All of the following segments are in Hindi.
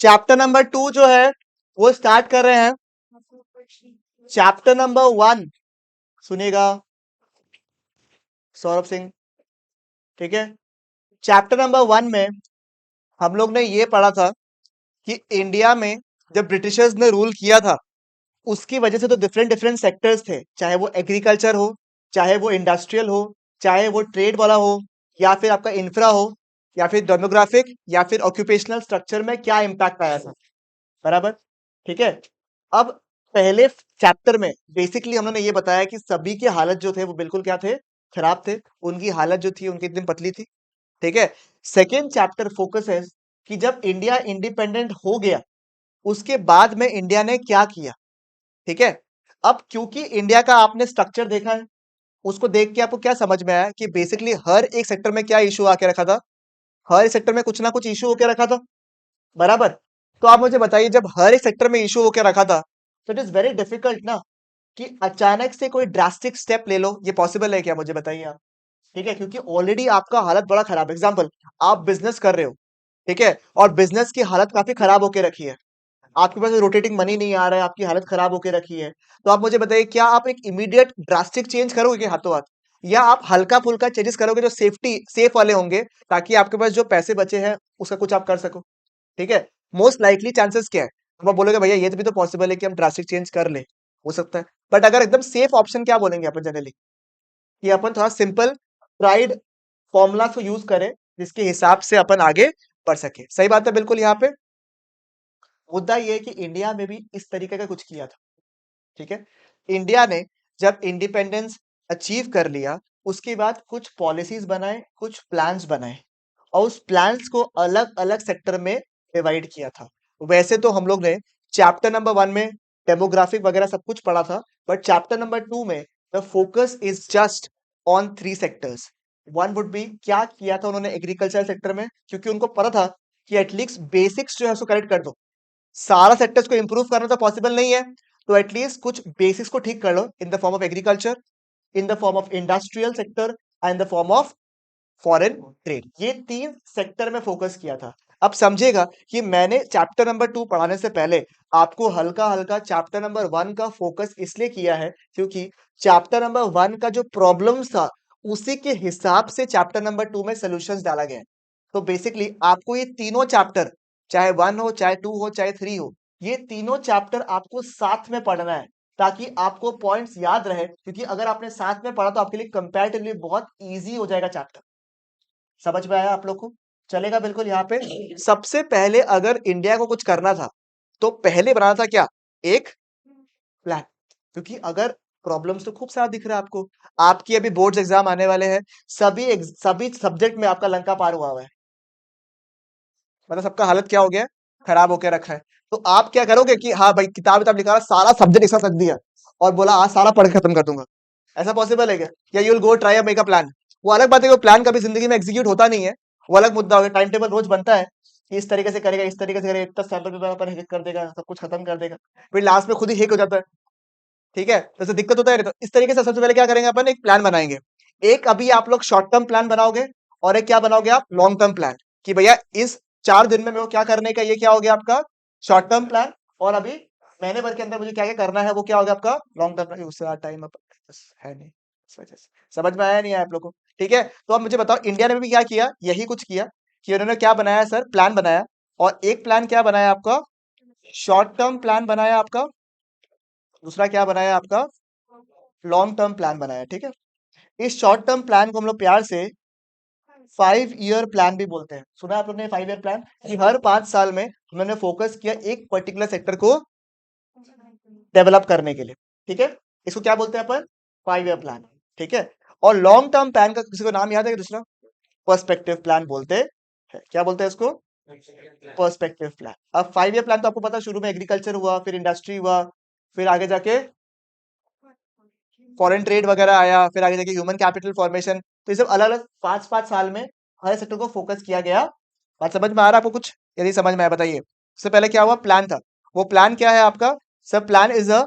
चैप्टर नंबर 2 जो है वो स्टार्ट कर रहे हैं। चैप्टर नंबर 1 सुनिएगा सौरभ सिंह, ठीक है। चैप्टर नंबर 1 में हम लोग ने ये पढ़ा था कि इंडिया में जब ब्रिटिशर्स ने रूल किया था उसकी वजह से तो डिफरेंट डिफरेंट सेक्टर्स थे, चाहे वो एग्रीकल्चर हो, चाहे वो इंडस्ट्रियल हो, चाहे वो ट्रेड वाला हो, या फिर आपका इंफ्रा हो, या फिर डेमोग्राफिक या फिर ऑक्यूपेशनल स्ट्रक्चर में क्या इम्पैक्ट आया था, बराबर, ठीक है। अब पहले चैप्टर में बेसिकली हम लोगों ने ये बताया कि सभी की हालत जो थे वो बिल्कुल क्या थे, खराब थे। उनकी हालत जो थी उनकी एकदम पतली थी, ठीक है। सेकेंड चैप्टर फोकस है कि जब इंडिया इंडिपेंडेंट हो गया उसके बाद में इंडिया ने क्या किया, ठीक है। अब क्योंकि इंडिया का आपने स्ट्रक्चर देखा है, उसको देख के आपको क्या समझ में आया कि बेसिकली हर एक सेक्टर में क्या इशू आके रखा था, हर एक सेक्टर में कुछ ना कुछ इशू होके रखा था, बराबर। तो आप मुझे बताइए जब हर एक सेक्टर में इशू होके रखा था तो इट इज वेरी डिफिकल्ट ना कि अचानक से कोई ड्रास्टिक स्टेप ले लो, ये पॉसिबल है क्या, मुझे बताइए आप, ठीक है। क्योंकि ऑलरेडी आपका हालत बड़ा खराब है। एग्जाम्पल, आप बिजनेस कर रहे हो, ठीक है, और बिजनेस की हालत काफी खराब होके रखी है, आपके पास रोटेटिंग मनी नहीं आ रहा है, आपकी हालत खराब होके रखी है। तो आप मुझे बताइए क्या आप एक इमीडिएट ड्रास्टिक चेंज करोगे क्या हाथों हाथ, या आप हल्का फुल्का चेंजेस करोगे जो सेफ वाले होंगे, ताकि आपके पास जो पैसे बचे हैं उसका कुछ आप कर सको, ठीक है। मोस्ट लाइकली चांसेस क्या है, तो आप बोलोगे भैया ये भी तो पॉसिबल है कि हम ड्रास्टिक चेंज कर ले, हो सकता है। बट अगर एकदम सेफ ऑप्शन क्या बोलेंगे अपन जनरली, कि अपन थोड़ा सिंपल ट्राइड फॉर्मूला को यूज करें जिसके हिसाब से अपन आगे बढ़ सके। सही बात है बिल्कुल। यहाँ पे मुद्दा ये है कि इंडिया में भी इस तरीके का कुछ किया था, ठीक है। इंडिया ने जब इंडिपेंडेंस अचीव कर लिया उसके बाद कुछ पॉलिसीज बनाए, कुछ प्लान्स बनाए, और उस प्लान्स को अलग अलग सेक्टर में डिवाइड किया था। वैसे तो हम लोग ने चैप्टर नंबर 1 में डेमोग्राफिक वगैरह सब कुछ पढ़ा था, बट चैप्टर नंबर 2 में the focus is just on 3 sectors. One would be, क्या किया था उन्होंने एग्रीकल्चर सेक्टर में, क्योंकि उनको पता था कि एटलीस्ट बेसिक्स जो है उसको करेक्ट कर दो। सारा सेक्टर्स को इंप्रूव करना तो पॉसिबल नहीं है, तो एटलीस्ट कुछ बेसिक्स को ठीक कर लो in the form of agriculture, in the form of industrial sector and the form of foreign trade. ये 3 सेक्टर में फोकस किया था। अब समझिएगा कि मैंने चैप्टर नंबर 2 पढ़ाने से पहले आपको हल्का हल्का चैप्टर नंबर 1 का फोकस इसलिए किया है क्योंकि चैप्टर नंबर 1 का जो प्रॉब्लम्स था उसी के हिसाब से चैप्टर नंबर 2 में सॉल्यूशंस डाला गया है। तो बेसिकली आपको ये तीनों चैप्टर, चाहे 1 हो, चाहे 2 हो, चाहे 3 हो, ये तीनों चैप्टर आपको साथ में पढ़ना है ताकि आपको पॉइंट्स याद रहे, क्योंकि अगर आपने साथ में पढ़ा तो आपके लिए कंपैरेटिवली बहुत इजी हो जाएगा चैप्टर। समझ में आया आप लोग को, चलेगा बिल्कुल। यहाँ पे सबसे पहले अगर इंडिया को कुछ करना था तो पहले बनाना था क्या, एक प्लान। क्योंकि अगर प्रॉब्लम्स तो खूब सारा दिख रहा है आपको, आपकी अभी बोर्ड्स एग्जाम आने वाले हैं, सभी सब्जेक्ट में आपका लंका पार हुआ है, मतलब सबका हालत क्या हो गया है, खराब होकर रखा है। तो आप क्या करोगे कि हाँ भाई किताब किताब निकाला, सारा सब्जेक्ट एक साथ रख दिया और बोला आज सारा पढ़ के खत्म कर दूंगा, ऐसा पॉसिबल है क्या? या you will go try make a plan. वो अलग बात है कि वो प्लान कभी जिंदगी में एग्जीक्यूट होता नहीं है, वो अलग मुद्दा हो गया। टाइम टेबल रोज बनता है कि इस तरीके से करेगा, इस तरीके से करेगा, इतना सैंपल पेपर पर हिट कर देगा, सब कुछ खत्म कर देगा, फिर लास्ट में खुद ही हिट हो जाता है, ठीक है। तो इससे दिक्कत होता है। तो इस तरीके से सबसे पहले क्या करेंगे अपन, एक प्लान बनाएंगे। एक अभी आप लोग शॉर्ट टर्म प्लान बनाओगे और एक क्या बनाओगे आप, लॉन्ग टर्म प्लान, कि भैया इस 4 दिन में मेरे को क्या करने का, ये क्या हो गया आपका शॉर्ट टर्म प्लान। और अभी महीने भर के अंदर मुझे क्या क्या करना है वो क्या हो गया आपका लॉन्ग टर्म प्लान। उससे टाइम अब है नहीं, इस वजह से समझ में आया नहीं आया आप लोग को, ठीक है। तो अब मुझे बताओ इंडिया ने भी क्या किया, यही कुछ किया कि उन्होंने क्या बनाया सर, प्लान बनाया। और एक प्लान क्या बनाया आपका, शॉर्ट टर्म प्लान बनाया आपका, दूसरा क्या बनाया आपका, लॉन्ग टर्म प्लान बनाया, ठीक है। इस शॉर्ट टर्म प्लान को हम लोग प्यार से 5 ईयर प्लान भी बोलते हैं। सुना है आप लोगों ने 5 ईयर प्लान, कि हर 5 साल में हमने फोकस किया एक पर्टिकुलर सेक्टर को डेवलप करने के लिए, ठीक है। इसको क्या बोलते हैं अपन, 5 ईयर प्लान, ठीक है। और लॉन्ग टर्म प्लान का किसी को नाम याद है क्या दूसरा, पर्सपेक्टिव प्लान बोलते हैं। क्या बोलते हैं इसको, पर्सपेक्टिव प्लान। अब 5 ईयर प्लान तो आपको पता है, शुरू में एग्रीकल्चर हुआ, फिर इंडस्ट्री हुआ, फिर आगे जाके फॉरेन ट्रेड वगैरह आया, फिर आगे जाके ह्यूमन कैपिटल फॉर्मेशन। तो ये सब अलग अलग 5-5 साल में हर सेक्टर को फोकस किया गया। बात समझ में आ रहा है आपको कुछ, यदि समझ में आया बताइए। सबसे पहले क्या हुआ, प्लान था। वो प्लान क्या है आपका, सब plan is a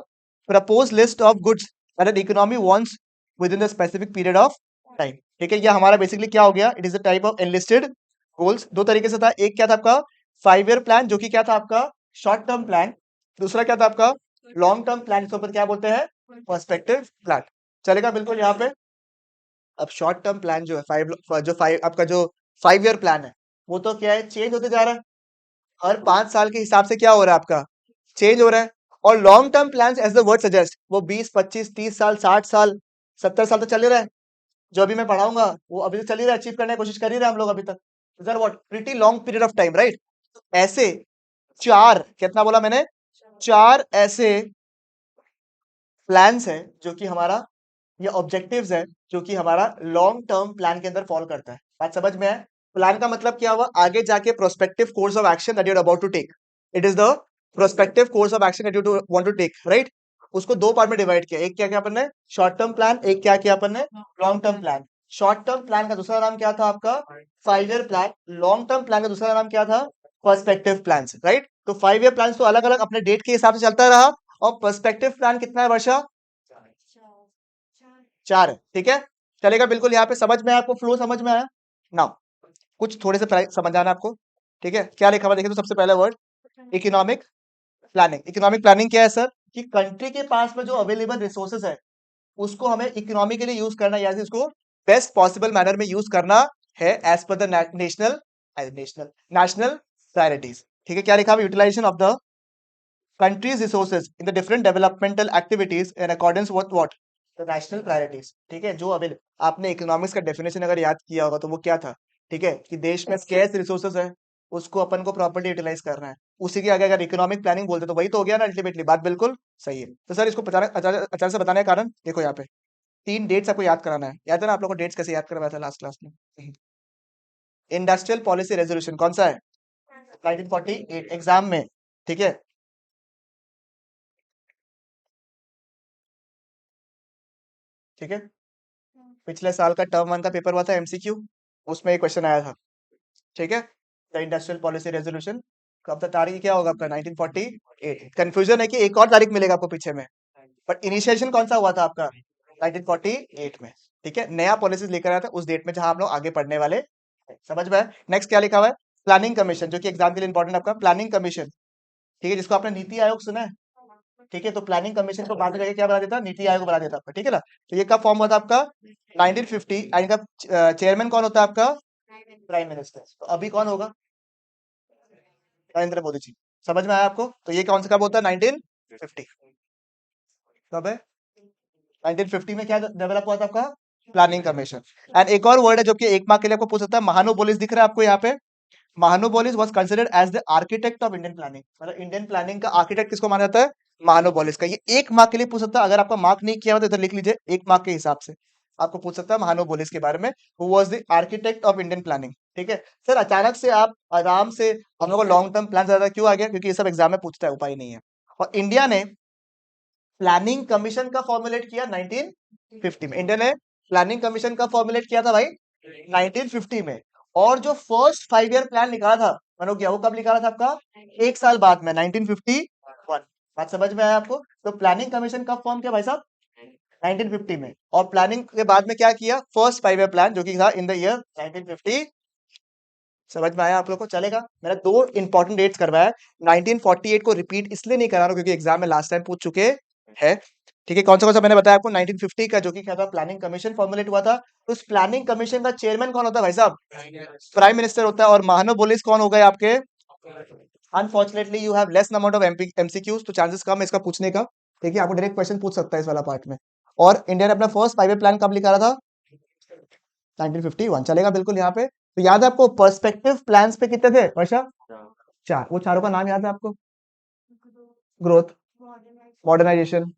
propose list of goods that an economy wants with in the specific period of time, ठीक है। ये हमारा बेसिकली क्या हो गया, it is a type of enlisted goals. दो तरीके से था, एक क्या था आपका 5 ईयर प्लान जो कि क्या था आपका शॉर्ट टर्म प्लान, दूसरा क्या था आपका लॉन्ग टर्म प्लान, इसके ऊपर क्या बोलते हैं पर्सपेक्टिव प्लान। चलेगा बिल्कुल यहाँ पे। अब शॉर्ट टर्म प्लान जो है आपका जो 5 ईयर प्लान है वो तो क्या है चेंज होते जा रहा है, हर 5 साल के हिसाब से क्या हो रहा है आपका चेंज हो रहा है। और long term plan as the word suggest वो 20 25 30 साल 60 साल 70 साल तक चल रहा है। जो अभी मैं पढ़ाऊंगा वो अभी तो चल ही रहा है, अचीव करने की कोशिश कर ही रहे हैं हम लोग अभी तक। Sir what pretty long period of time right. ऐसे चार कितना बोला मैंने चार ऐसे प्लान्स है जो कि हमारा ये ऑब्जेक्टिव्स है जो कि हमारा लॉन्ग टर्म प्लान के अंदर फॉल करता है। बात समझ में है। प्लान का मतलब क्या हुआ आगे जाके prospective course of action that you are about to take. It is the prospective course of action that you want to take right. उसको दो पार्ट में डिवाइड किया, एक क्या किया अपन ने शॉर्ट टर्म प्लान, एक क्या किया अपन ने long term plan. Short term plan का दूसरा नाम क्या था आपका 5 year plan, long term plan का दूसरा नाम क्या था पर्सपेक्टिव प्लान राइट। तो 5 ईयर प्लान तो अलग अलग अपने डेट के हिसाब से चलता रहा, और पर्सपेक्टिव प्लान कितना है वर्षा 4 है, ठीक है। चलेगा बिल्कुल यहाँ पे समझ में आया आपको, फ्लो समझ में आया ना। कुछ थोड़े से समझ आना आपको, ठीक है। क्या लिखा हुआ देखें तो सबसे पहला word economic planning. Economic planning क्या है सर कि कंट्री के पास में जो अवेलेबल रिसोर्सेज है उसको हमें इकोनॉमी के लिए यूज करना है, या उसको बेस्ट पॉसिबल मैनर में यूज करना है as per the national national national priorities. ठीक है, क्या लिखा हुआ utilisation of the country's resources in the different developmental activities in accordance with what the national priorities। ठीक है, जो अभी आपने इकोनॉमिक्स का डेफिनेशन अगर याद किया होगा तो वो क्या था, ठीक है कि देश में स्केर्स रिसोर्सेज है उसको अपन को प्रॉपर्ली यूटिलाइज करना है, उसी के आगे अगर इकोनॉमिक प्लानिंग बोलते तो वही तो हो गया ना अल्टीमेटली। बात बिल्कुल सही है। तो सर इसको अचानक से बताने का कारण देखो यहाँ पे 3 डेट्स आपको याद कराना है। याद है ना आप लोग को डेट्स कैसे याद करवाया था लास्ट क्लास में। इंडस्ट्रियल पॉलिसी रेजोल्यूशन कौन सा है 1948 एग्जाम में, ठीक है। ठीक है, पिछले साल का टर्म 1 का पेपर हुआ था एमसीक्यू, उसमें एक क्वेश्चन आया था, ठीक है। द इंडस्ट्रियल पॉलिसी रेजोल्यूशन कब तक तारीख क्या होगा आपका 1948। कंफ्यूजन है कि एक और तारीख मिलेगा आपको पीछे में, बट इनिशिएशन कौन सा हुआ था आपका 1948 में, ठीक है। नया पॉलिसीज लेकर आया था उस डेट में जहां हम लोग आगे पढ़ने वाले हैं। समझ में आया। नेक्स्ट क्या लिखा हुआ है प्लानिंग कमीशन, जो कि एग्जाम के लिए इंपॉर्टेंट आपका प्लानिंग कमीशन, ठीक है, जिसको आपने नीति आयोग सुना है, ठीक है। तो प्लानिंग कमीशन को बाद में जाके क्या बना देता नीति आयोग बना देता आपका, ठीक है ना। तो ये कब फॉर्म हुआ था आपका 1950, एंड इनका चेयरमैन कौन होता है आपका प्राइम मिनिस्टर। तो अभी कौन होगा नरेंद्र मोदी जी। समझ में आया आपको। तो ये कौन सा कब होता है 1950 कब है 1950 में क्या डेवलप हुआ था आपका प्लानिंग कमीशन। एंड एक और वर्ड है जो कि एक मार्क के लिए आपको पूछ सकता है, महानुबोलिस दिख रहा है आपको यहाँ पे। महानुबोलिस was considered as the architect of Indian planning, मतलब इंडियन प्लानिंग का आर्किटेक्ट किसको माना जाता है महानुबोलिस का। ये एक मार्क के लिए पूछ सकता है, अगर आपका मार्क नहीं किया हो तो इधर लिख लीजिए, एक मार्क के हिसाब से आपको पूछ सकता है महानुबोलिस के बारे में, who was the architect of Indian planning. ठीक है सर, अचानक से आप आराम से हम लोग को लॉन्ग टर्म प्लान ज्यादा क्यों आ गया, क्योंकि ये सब एग्जाम में पूछता है, उपाय नहीं है। और इंडिया ने प्लानिंग कमीशन का फॉर्मुलेट किया 1950 में। इंडिया ने प्लानिंग कमीशन का फॉर्मुलेट किया था भाई 1950 में। और जो फर्स्ट 5 ईयर प्लान निकाला था मानो क्या वो कब निकाला था आपका एक साल बाद में 1951। बात समझ में आया आपको। तो प्लानिंग कमीशन कब फॉर्म किया भाई साहब 1950 में, और प्लानिंग के बाद में क्या किया फर्स्ट 5 ईयर प्लान जो कि था इन द ईयर 1950। समझ में आया आप लोग को। चलेगा, मैंने दो इंपॉर्टेंट डेट्स करवाया। 1948 को रिपीट इसलिए नहीं करा रहा हूं क्योंकि एग्जाम में लास्ट टाइम पूछ चुके हैं, ठीक है। कौन सा मैंने बताया आपको 1950 का जो कि क्या था प्लानिंग कमीशन फॉर्मुलेट हुआ था। तो उस प्लानिंग कमीशन का चेयरमैन कौन होता है भाई साहब प्राइम मिनिस्टर होता है। और महानुबोलिस कौन हो गए आपके, unfortunately you have less number of MCQs, तो चांसेस कम है इसका पूछने का। देखिए आपको डायरेक्ट क्वेश्चन पूछ सकता है इस वाला पार्ट में। और इंडिया ने अपना फर्स्ट 5 ईयर प्लान कब निकाला था 1951। चलेगा बिल्कुल यहाँ पे। तो याद है आपको पर्सपेक्टिव प्लान्स पे कितने थे वर्षा चार, वो चारों का नाम याद है आपको growth modernisation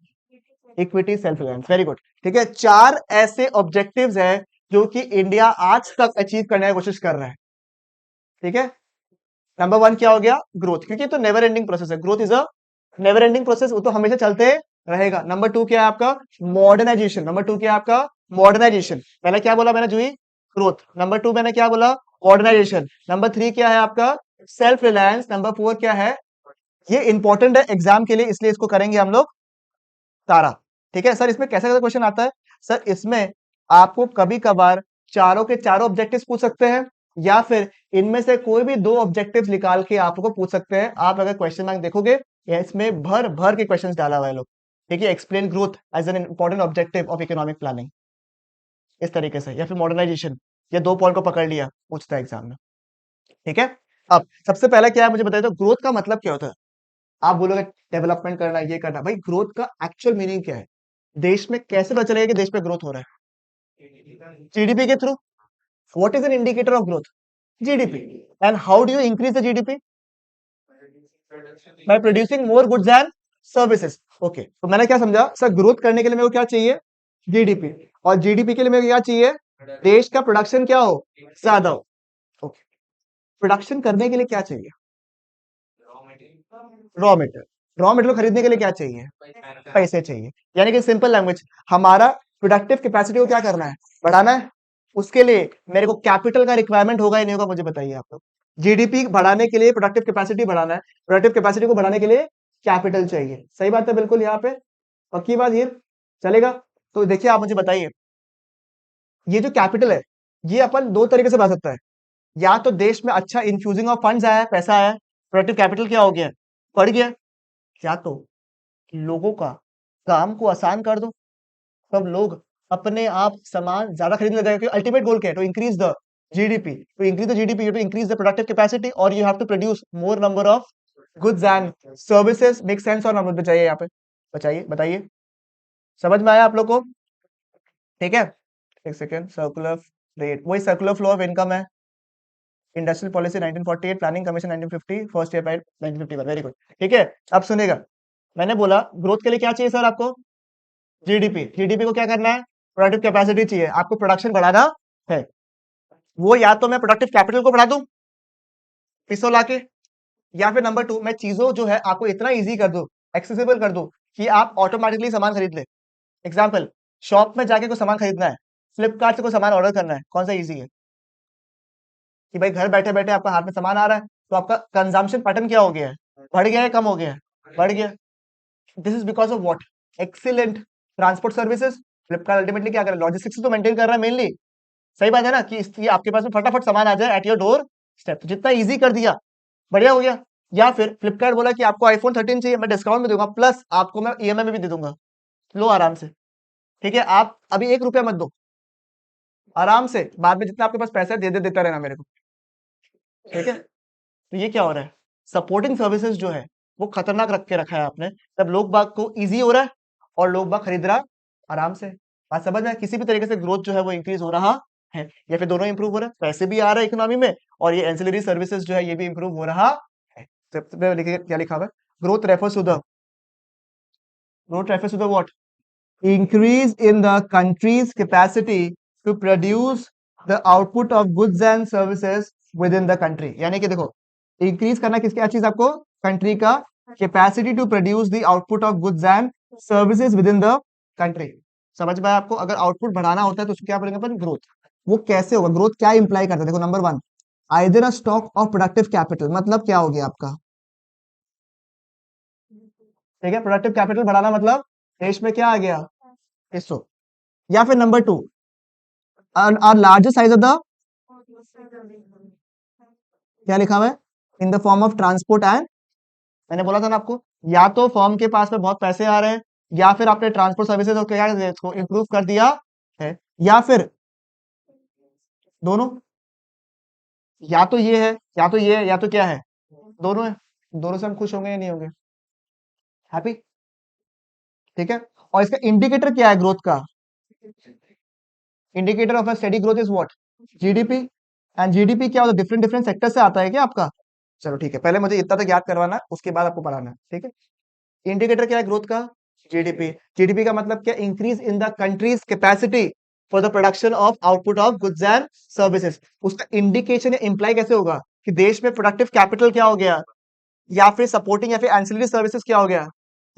equity self reliance, very good. ठीक है, चार ऐसे ऑब्जेक्टिव्स हैं जो कि इंडिया आज तक अचीव करने की कोशिश कर रहा है, ठीक है। नंबर 1 क्या हो गया ग्रोथ, क्योंकि ये तो नेवर एंडिंग प्रोसेस है, growth is a never ending process, वो तो हमेशा चलते रहेगा। नंबर 2 क्या है आपका मॉडर्नाइजेशन, नंबर 2 क्या है आपका मॉडर्नाइजेशन। पहले क्या बोला मैंने जूही ग्रोथ, नंबर 2 मैंने क्या बोला मॉडर्नाइजेशन। नंबर 3 क्या है आपका सेल्फ रिलायंस। नंबर 4 क्या है, ये इंपॉर्टेंट है एग्जाम के लिए इसलिए इसको करेंगे हम लोग सारा, ठीक है। सर इसमें कैसे कैसे क्वेश्चन आता है, सर इसमें आपको कभी कभार चारों के चारों ऑब्जेक्टिव्स पूछ सकते हैं, या फिर इनमें से कोई भी दो ऑब्जेक्टिव निकाल के आपको पूछ सकते हैं। आप अगर क्वेश्चन मार्क देखोगे, या इसमें भर भर के क्वेश्चंस डाला हुआ है लोग। ठीक है, explain growth as an important objective of economic planning, इस तरीके से, या फिर मॉडर्नाइजेशन, या दो पॉइंट को पकड़ लिया, पूछता है एग्जाम में। ठीक है, अब सबसे पहला क्या है मुझे बताइए, तो ग्रोथ का मतलब क्या होता है? आप बोलोगे डेवलपमेंट करना, ये करना, भाई ग्रोथ का एक्चुअल मीनिंग क्या है? देश में कैसे पता चलेगा कि देश में ग्रोथ हो रहा है? जीडीपी के through. What is an indicator of growth? GDP. And how do you increase the GDP? By producing more goods and services. Okay, तो मैंने क्या समझा सर, ग्रोथ करने के लिए मेरे को क्या चाहिए? जीडीपी। और जीडीपी के लिए मेरे को क्या चाहिए? देश का प्रोडक्शन क्या हो? ज्यादा हो। ओके, प्रोडक्शन करने के लिए क्या चाहिए? Raw material. रॉ मटेरियल खरीदने के लिए क्या चाहिए? पैसे चाहिए। यानी कि सिंपल लैंग्वेज, हमारा प्रोडक्टिव कैपेसिटी को क्या करना है? बढ़ाना है। उसके लिए मेरे को कैपिटल का रिक्वायरमेंट होगा ही नहीं होगा, मुझे बताइए आप लोग। जीडीपी बढ़ाने के लिए प्रोडक्टिव कैपेसिटी बढ़ाना है, प्रोडक्टिव कैपेसिटी को बढ़ाने के लिए कैपिटल चाहिए। सही बात है बिल्कुल, यहाँ पे पक्की बात ये चलेगा। तो देखिए आप मुझे बताइए, ये जो कैपिटल है, ये अपन दो तरीके से बढ़ा सकता है। या तो देश में अच्छा इन्फ्यूजिंग ऑफ फंड्स आया है, पैसा आया है, प्रोडक्टिव कैपिटल क्या हो गया? बढ़ गया। या तो लोगों का काम को आसान कर दो, सब लोग अपने आप सामान ज्यादा खरीदने लग जाएंगे। अल्टीमेट गोल क्या है? To increase the GDP. To increase the GDP you to increase the productive capacity, और you have to produce more number of goods and services. Make sense और नंबर बचाइए यहाँ पे, बचाइए बताइए। समझ में आया आप लोग को? ठीक है, एक सेकेंड। सर्कुलर रेट, वही सर्कुलर फ्लो ऑफ इनकम है। Industrial policy 1948, planning commission 1950, first year by 1951। वेरी गुड। ठीक है, अब सुनेगा, मैंने बोला ग्रोथ के लिए क्या चाहिए सर आपको? जीडीपी। जीडीपी को क्या करना है? प्रोडक्टिव कैपेसिटी चाहिए, आपको प्रोडक्शन बढ़ाना है। वो या तो मैं प्रोडक्टिव कैपिटल को बढ़ा दूं पैसों लाके, या फिर नंबर टू, मैं चीजों जो है आपको इतना इजी कर दूं, एक्सेसिबल कर दूं, कि आप ऑटोमेटिकली सामान खरीद ले। एग्जाम्पल, शॉप में जाके कोई सामान खरीदना है, फ्लिपकार्ट से कोई सामान ऑर्डर करना है, कौन सा इजी है? कि भाई घर बैठे बैठे आपका हाथ में सामान आ रहा है, तो आपका कंजम्पशन पैटर्न क्या हो गया है? बढ़ गया है, कम हो गया है? बढ़ गया। This is because of what? Excellent transport services. Flipkart ultimately क्या कर रहा है? लॉजिस्टिक्स तो मेंटेन कर रहा है मेनली। सही बात है ना, कि इसलिए आपके पास में फटाफट सामान आ जाए एट योर डोर स्टेप। जितना इजी कर दिया, बढ़िया हो गया। या फिर फ्लिपकार्ट बोला कि आपको आईफोन 13 चाहिए, मैं डिस्काउंट में दूंगा, प्लस आपको मैं ईएमआई में भी दे दूंगा, लो आराम से। ठीक है, आप अभी 1 रुपया मत दो, आराम से बाद में जितना आपके पास पैसा है दे देता रहना मेरे को। ठीक है, तो ये क्या हो रहा है? सपोर्टिंग सर्विसेज जो है वो खतरनाक रख के रखा है आपने, तब लोग बाग को इजी हो रहा है और लोग बाग खरीद रहा आराम से। बात समझ में आया? किसी भी तरीके से ग्रोथ जो है वो इंक्रीज हो रहा है, या फिर दोनों इंप्रूव हो रहा है, पैसे भी आ रहा है इकोनॉमी में, और ये एंसिलरी सर्विसेज जो है ये भी इंप्रूव हो रहा है। सबसे पहले लिखिए क्या लिखा हुआ है, growth refers to the what? increase in the country's capacity to produce the output of goods and services within the country। यानी कि देखो, इंक्रीज करना किसकी क्या चीज आपको? कंट्री का capacity to produce the output of goods and services within the country. समझ में आया आपको? अगर आउटपुट बढ़ाना होता है तो उसको क्या बोलेंगे अपन? ग्रोथ। वो कैसे होगा? ग्रोथ क्या इंप्लाई करता है? देखो, number one, either a stock of productive capital. मतलब क्या हो गया आपका? ठीक है, प्रोडक्टिव कैपिटल बढ़ाना मतलब देश में क्या आ गया? हिस्सों। या फिर number two, largest size of the, क्या लिखा हुआ है? इन the form of transport and, मैंने बोला था ना आपको, या तो फॉर्म के पास में बहुत पैसे आ रहे हैं, या फिर आपने ट्रांसपोर्ट सर्विसेज को क्या इंप्रूव कर दिया है, या फिर दोनों। या तो ये है, या तो ये है, या तो क्या है? दोनों है। दोनों से हम खुश होंगे या नहीं होंगे? हैप्पी। ठीक है, और इसका इंडिकेटर क्या है ग्रोथ का? Indicator of a steady growth is what? GDP. And GDP क्या होता है? डिफरेंट डिफरेंट सेक्टर से आता है क्या आपका? चलो ठीक है, पहले मुझे इतना तक याद करवाना है, उसके बाद आपको पढ़ाना है। ठीक है, इंडिकेटर क्या है ग्रोथ का? जीडीपी। जीडीपी का मतलब क्या? Increase in the country's capacity for the production of output of goods and services. उसका इंडिकेशन या इंप्लाई कैसे होगा कि देश में प्रोडक्टिव कैपिटल क्या हो गया, या फिर सपोर्टिंग या फिर एंसिलरी सर्विसेज क्या हो गया,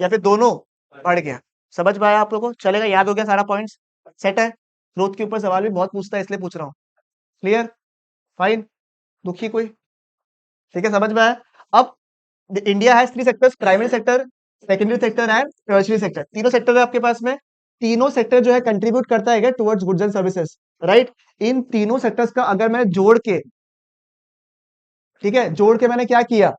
या फिर दोनों बढ़ गया। समझ में आया आप लोगों को? चलेगा, याद हो गया सारा पॉइंट्स? सेट है। ग्रोथ के ऊपर सवाल भी बहुत पूछता है, इसलिए पूछ रहा हूँ। क्लियर? फाइन? दुखी कोई? ठीक है, समझ में आया? अब India has 3 sectors, primary sector, secondary sector and tertiary sector. तीनों सेक्टर है आपके पास में। तीनों सेक्टर जो है कंट्रीब्यूट करता है towards goods and services, right? इन तीनों सेक्टर्स का अगर मैं जोड़ के ठीक है, जोड़ के मैंने क्या किया,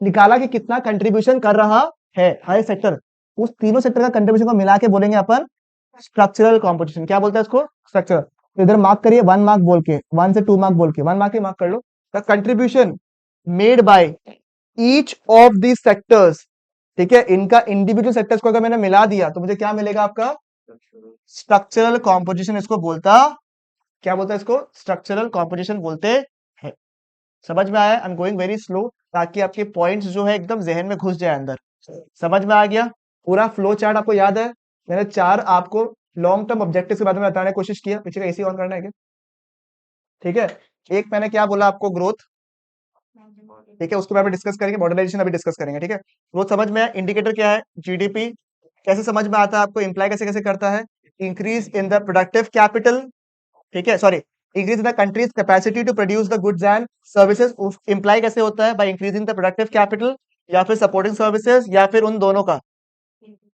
निकाला कि कितना कंट्रीब्यूशन कर रहा है हर सेक्टर, उस तीनों सेक्टर का कंट्रीब्यूशन को मिला के बोलेंगे अपन स्ट्रक्चरल कॉम्पोजिशन। क्या बोलते हैं इसको, स्ट्रक्चर। तो इधर मार्क करिए 1 मार्क बोल के, 1 से 2 मार्क बोल के, 1 मार्क ही मार्क कर लो। The contribution made by each of the sectors, ठीक है, इनका इंडिविजुअल सेक्टर्स को अगर मैंने मिला दिया तो मुझे क्या मिलेगा आपका, स्ट्रक्चरल कॉम्पोजिशन इसको बोलता, क्या बोलता है इसको, स्ट्रक्चरल कॉम्पोजिशन बोलते हैं। समझ में आया, I am going very slow ताकि आपके पॉइंट्स जो है एकदम जहन में घुस जाए अंदर। समझ में आ गया, पूरा फ्लो चार्ट आपको याद है, मैंने 4 आपको लॉन्ग टर्म ऑब्जेक्टिव के बारे में बताने की कोशिश किया। पीछे का एसी ऑन करना है क्या, ठीक है। एक मैंने क्या बोला आपको, ग्रोथ, ठीक है, उसके बारे में डिस्कस करेंगे, मॉडर्नाइजेशन अभी डिस्कस करेंगे, ठीक है। ग्रोथ समझ में आया, इंडिकेटर क्या है, जीडीपी, कैसे समझ में आता है आपको, इंप्लाई कैसे कैसे करता है, increase in the productive capital, ठीक है, sorry, increase in the country's capacity to produce the goods and services, imply कैसे होता है, by increasing the productive capital, या फिर सपोर्टिंग सर्विसेज, या फिर उन दोनों का,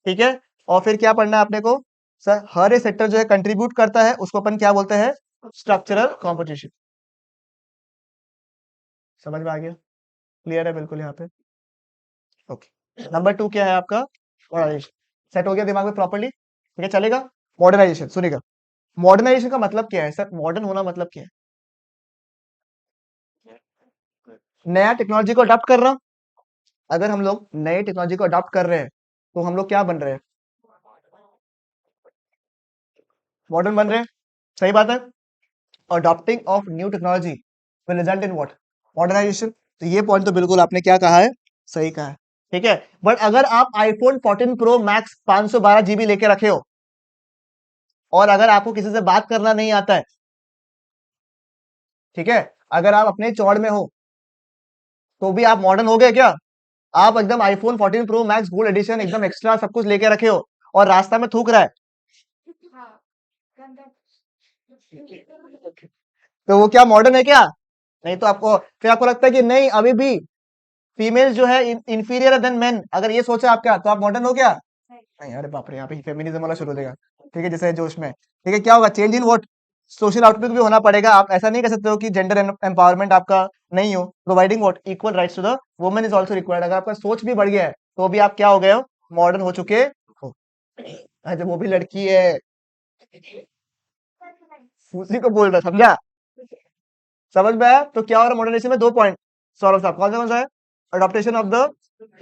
ठीक है। और फिर क्या पढ़ना है अपने को, सर हर एक सेक्टर जो है कंट्रीब्यूट करता है, उसको अपन क्या बोलते हैं, स्ट्रक्चरल कॉम्पोजिशन। समझ में आ गया, क्लियर है बिल्कुल यहाँ पे, ओके। नंबर 2 क्या है आपका, मॉडर्नाइजेशन। सेट हो गया दिमाग में प्रॉपर्ली, ठीक है, चलेगा। मॉडर्नाइजेशन सुनिएगा, मॉडर्नाइजेशन का मतलब क्या है सर, मॉडर्न होना मतलब क्या है, नया टेक्नोलॉजी को अडॉप्ट कर रहा हूं। अगर हम लोग नए टेक्नोलॉजी को अडॉप्ट कर रहे हैं तो हम लोग क्या बन रहे हैं, मॉडर्न बन रहे हैं, सही बात है। Adopting of new technology will result in what, modernisation. तो ये पॉइंट तो बिल्कुल आपने क्या कहा है, सही कहा है, ठीक है। बट अगर आप आईफोन 14 प्रो मैक्स 512 GB लेके रखे हो, और अगर आपको किसी से बात करना नहीं आता है, ठीक है, अगर आप अपने चौड़ में हो, तो भी आप मॉडर्न हो गए क्या, आप एकदम iPhone 14 pro max gold edition एकदम एक्स्ट्रा सब कुछ लेके रखे हो, और रास्ता में थूक रहा है, तो वो क्या मॉडर्न है क्या, नहीं। तो आपको फिर आपको लगता है कि नहीं, अभी भी फीमेल जो है इंफीरियर देन मेन, अगर ये सोचा आपका, तो आप मॉडर्न हो क्या, नहीं। अरे बाप रे, यहाँ पे फेमिनिज्म वाला शुरू हो जाएगा, ठीक है, जैसे जोश में, ठीक है। क्या होगा, change in what, social outlook भी होना पड़ेगा। आप ऐसा नहीं कर सकते हो कि जेंडर एम्पावरमेंट आपका नहीं हो, providing what, equal rights to the women is also required. अगर आपका सोच भी बढ़ गया है तो भी आप क्या हो गए हो, मॉडर्न हो चुके हो। अच्छा, वो भी लड़की है, उसी को बोल रहा, समझा, समझ में आया। तो क्या हो रहा है मॉडर्नाइजेशन में, 2 पॉइंट, सौरभ साहब कौन सा है, adaptation of the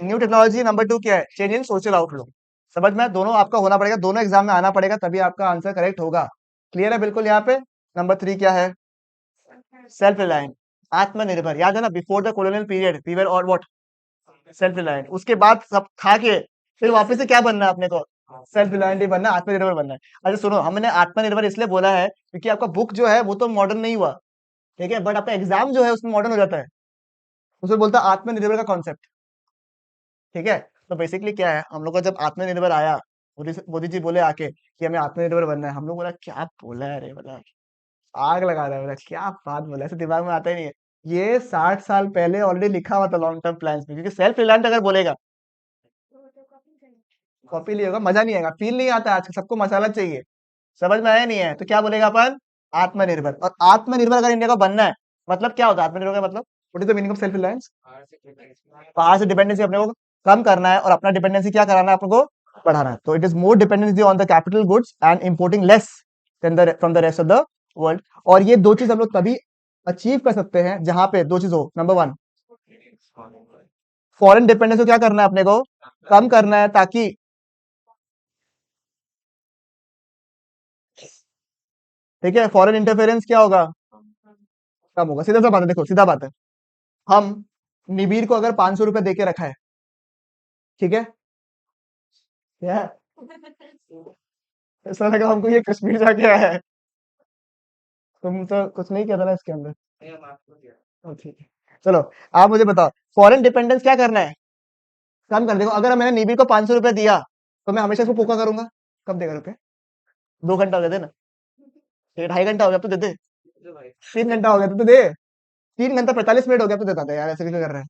new technology, number 2 क्या है, चेंज इन सोशल आउटलुक। समझ में आया? दोनों आपका होना पड़ेगा, दोनों एग्जाम में आना पड़ेगा, तभी आपका आंसर करेक्ट होगा। क्लियर है बिल्कुल यहाँ पे। नंबर 3 क्या है, सेल्फ रिलायंट, आत्मनिर्भर। याद है ना, before the colonial period we were और व्हाट, सेल्फ रिलायंट। उसके बाद सब खा के फिर वापस से क्या बनना है अपने को, सेल्फ रिलायंट ही बनना है, आत्मनिर्भर बनना है। अच्छा सुनो, हमने आत्मनिर्भर इसलिए बोला है क्योंकि आपका बुक जो है वो तो मॉडर्न नहीं हुआ, ठीक है, बट आपका एग्जाम जो है उसमें मॉडर्न हो जाता है, उसमें बोलता है आत्मनिर्भर का कॉन्सेप्ट, ठीक है। तो बेसिकली क्या है, हम लोग का जब आत्मनिर्भर आया, मोदी जी बोले आके कि हमें आत्मनिर्भर बनना है, हम लोग बोला क्या बोला है रे, बोला आग लगा रहा है, बोला क्या बात बोला, ऐसे दिमाग में आता ही नहीं है। ये 60 साल पहले ऑलरेडी लिखा हुआ था लॉन्ग टर्म प्लान में, क्योंकि सेल्फ रिलायंट अगर बोलेगा, कॉपी नहीं होगा, मजा नहीं आएगा, फील नहीं आता, आज सबको मसाला चाहिए। समझ में आया नहीं है, तो क्या बोलेगा अपन, आत्मनिर्भर। और आत्मनिर्भर अगर इंडिया को बनना है, मतलब क्या होता है आत्मनिर्भर का मतलब, what is the meaning of self reliance, बाहर से डिपेंडेंसी अपने को कम करना है और अपना डिपेंडेंसी क्या कराना है अपने को, बढ़ाना है। तो it is more dependency on the capital goods and importing less than the from the rest of the world. और ये 2 चीज हम लोग तभी अचीव कर सकते हैं जहां पे 2 चीज हो, नंबर 1, फॉरेन डिपेंडेंस को क्या करना है अपने को, कम करना है, ताकि, ठीक है, फॉरेन इंटरफेरेंस क्या होगा, कम होगा। सीधा सा बात है, देखो सीधा बात है, हम निबीर को अगर 500 रुपए दे के रखा है, ठीक है, क्या ऐसा लगा हमको ये कश्मीर जाके आया है, तुम तो कुछ नहीं कहता ना इसके अंदर, ठीक है। चलो, आप मुझे बताओ, फॉरेन डिपेंडेंस क्या करना है, कम कर। देखो, अगर मैंने निबीर को 500 रुपए दिया, तो मैं हमेशा इसको पोका करूंगा, कब देगा रुपए, 2 घंटा हो गया, दे ना, ठीक है, 2.5 घंटा हो गया, अब तो दे दे, 3 घंटा हो गया, तो दे, 3 घंटा 45 मिनट हो गया, तो देता था यार, ऐसे क्यों कर रहा है,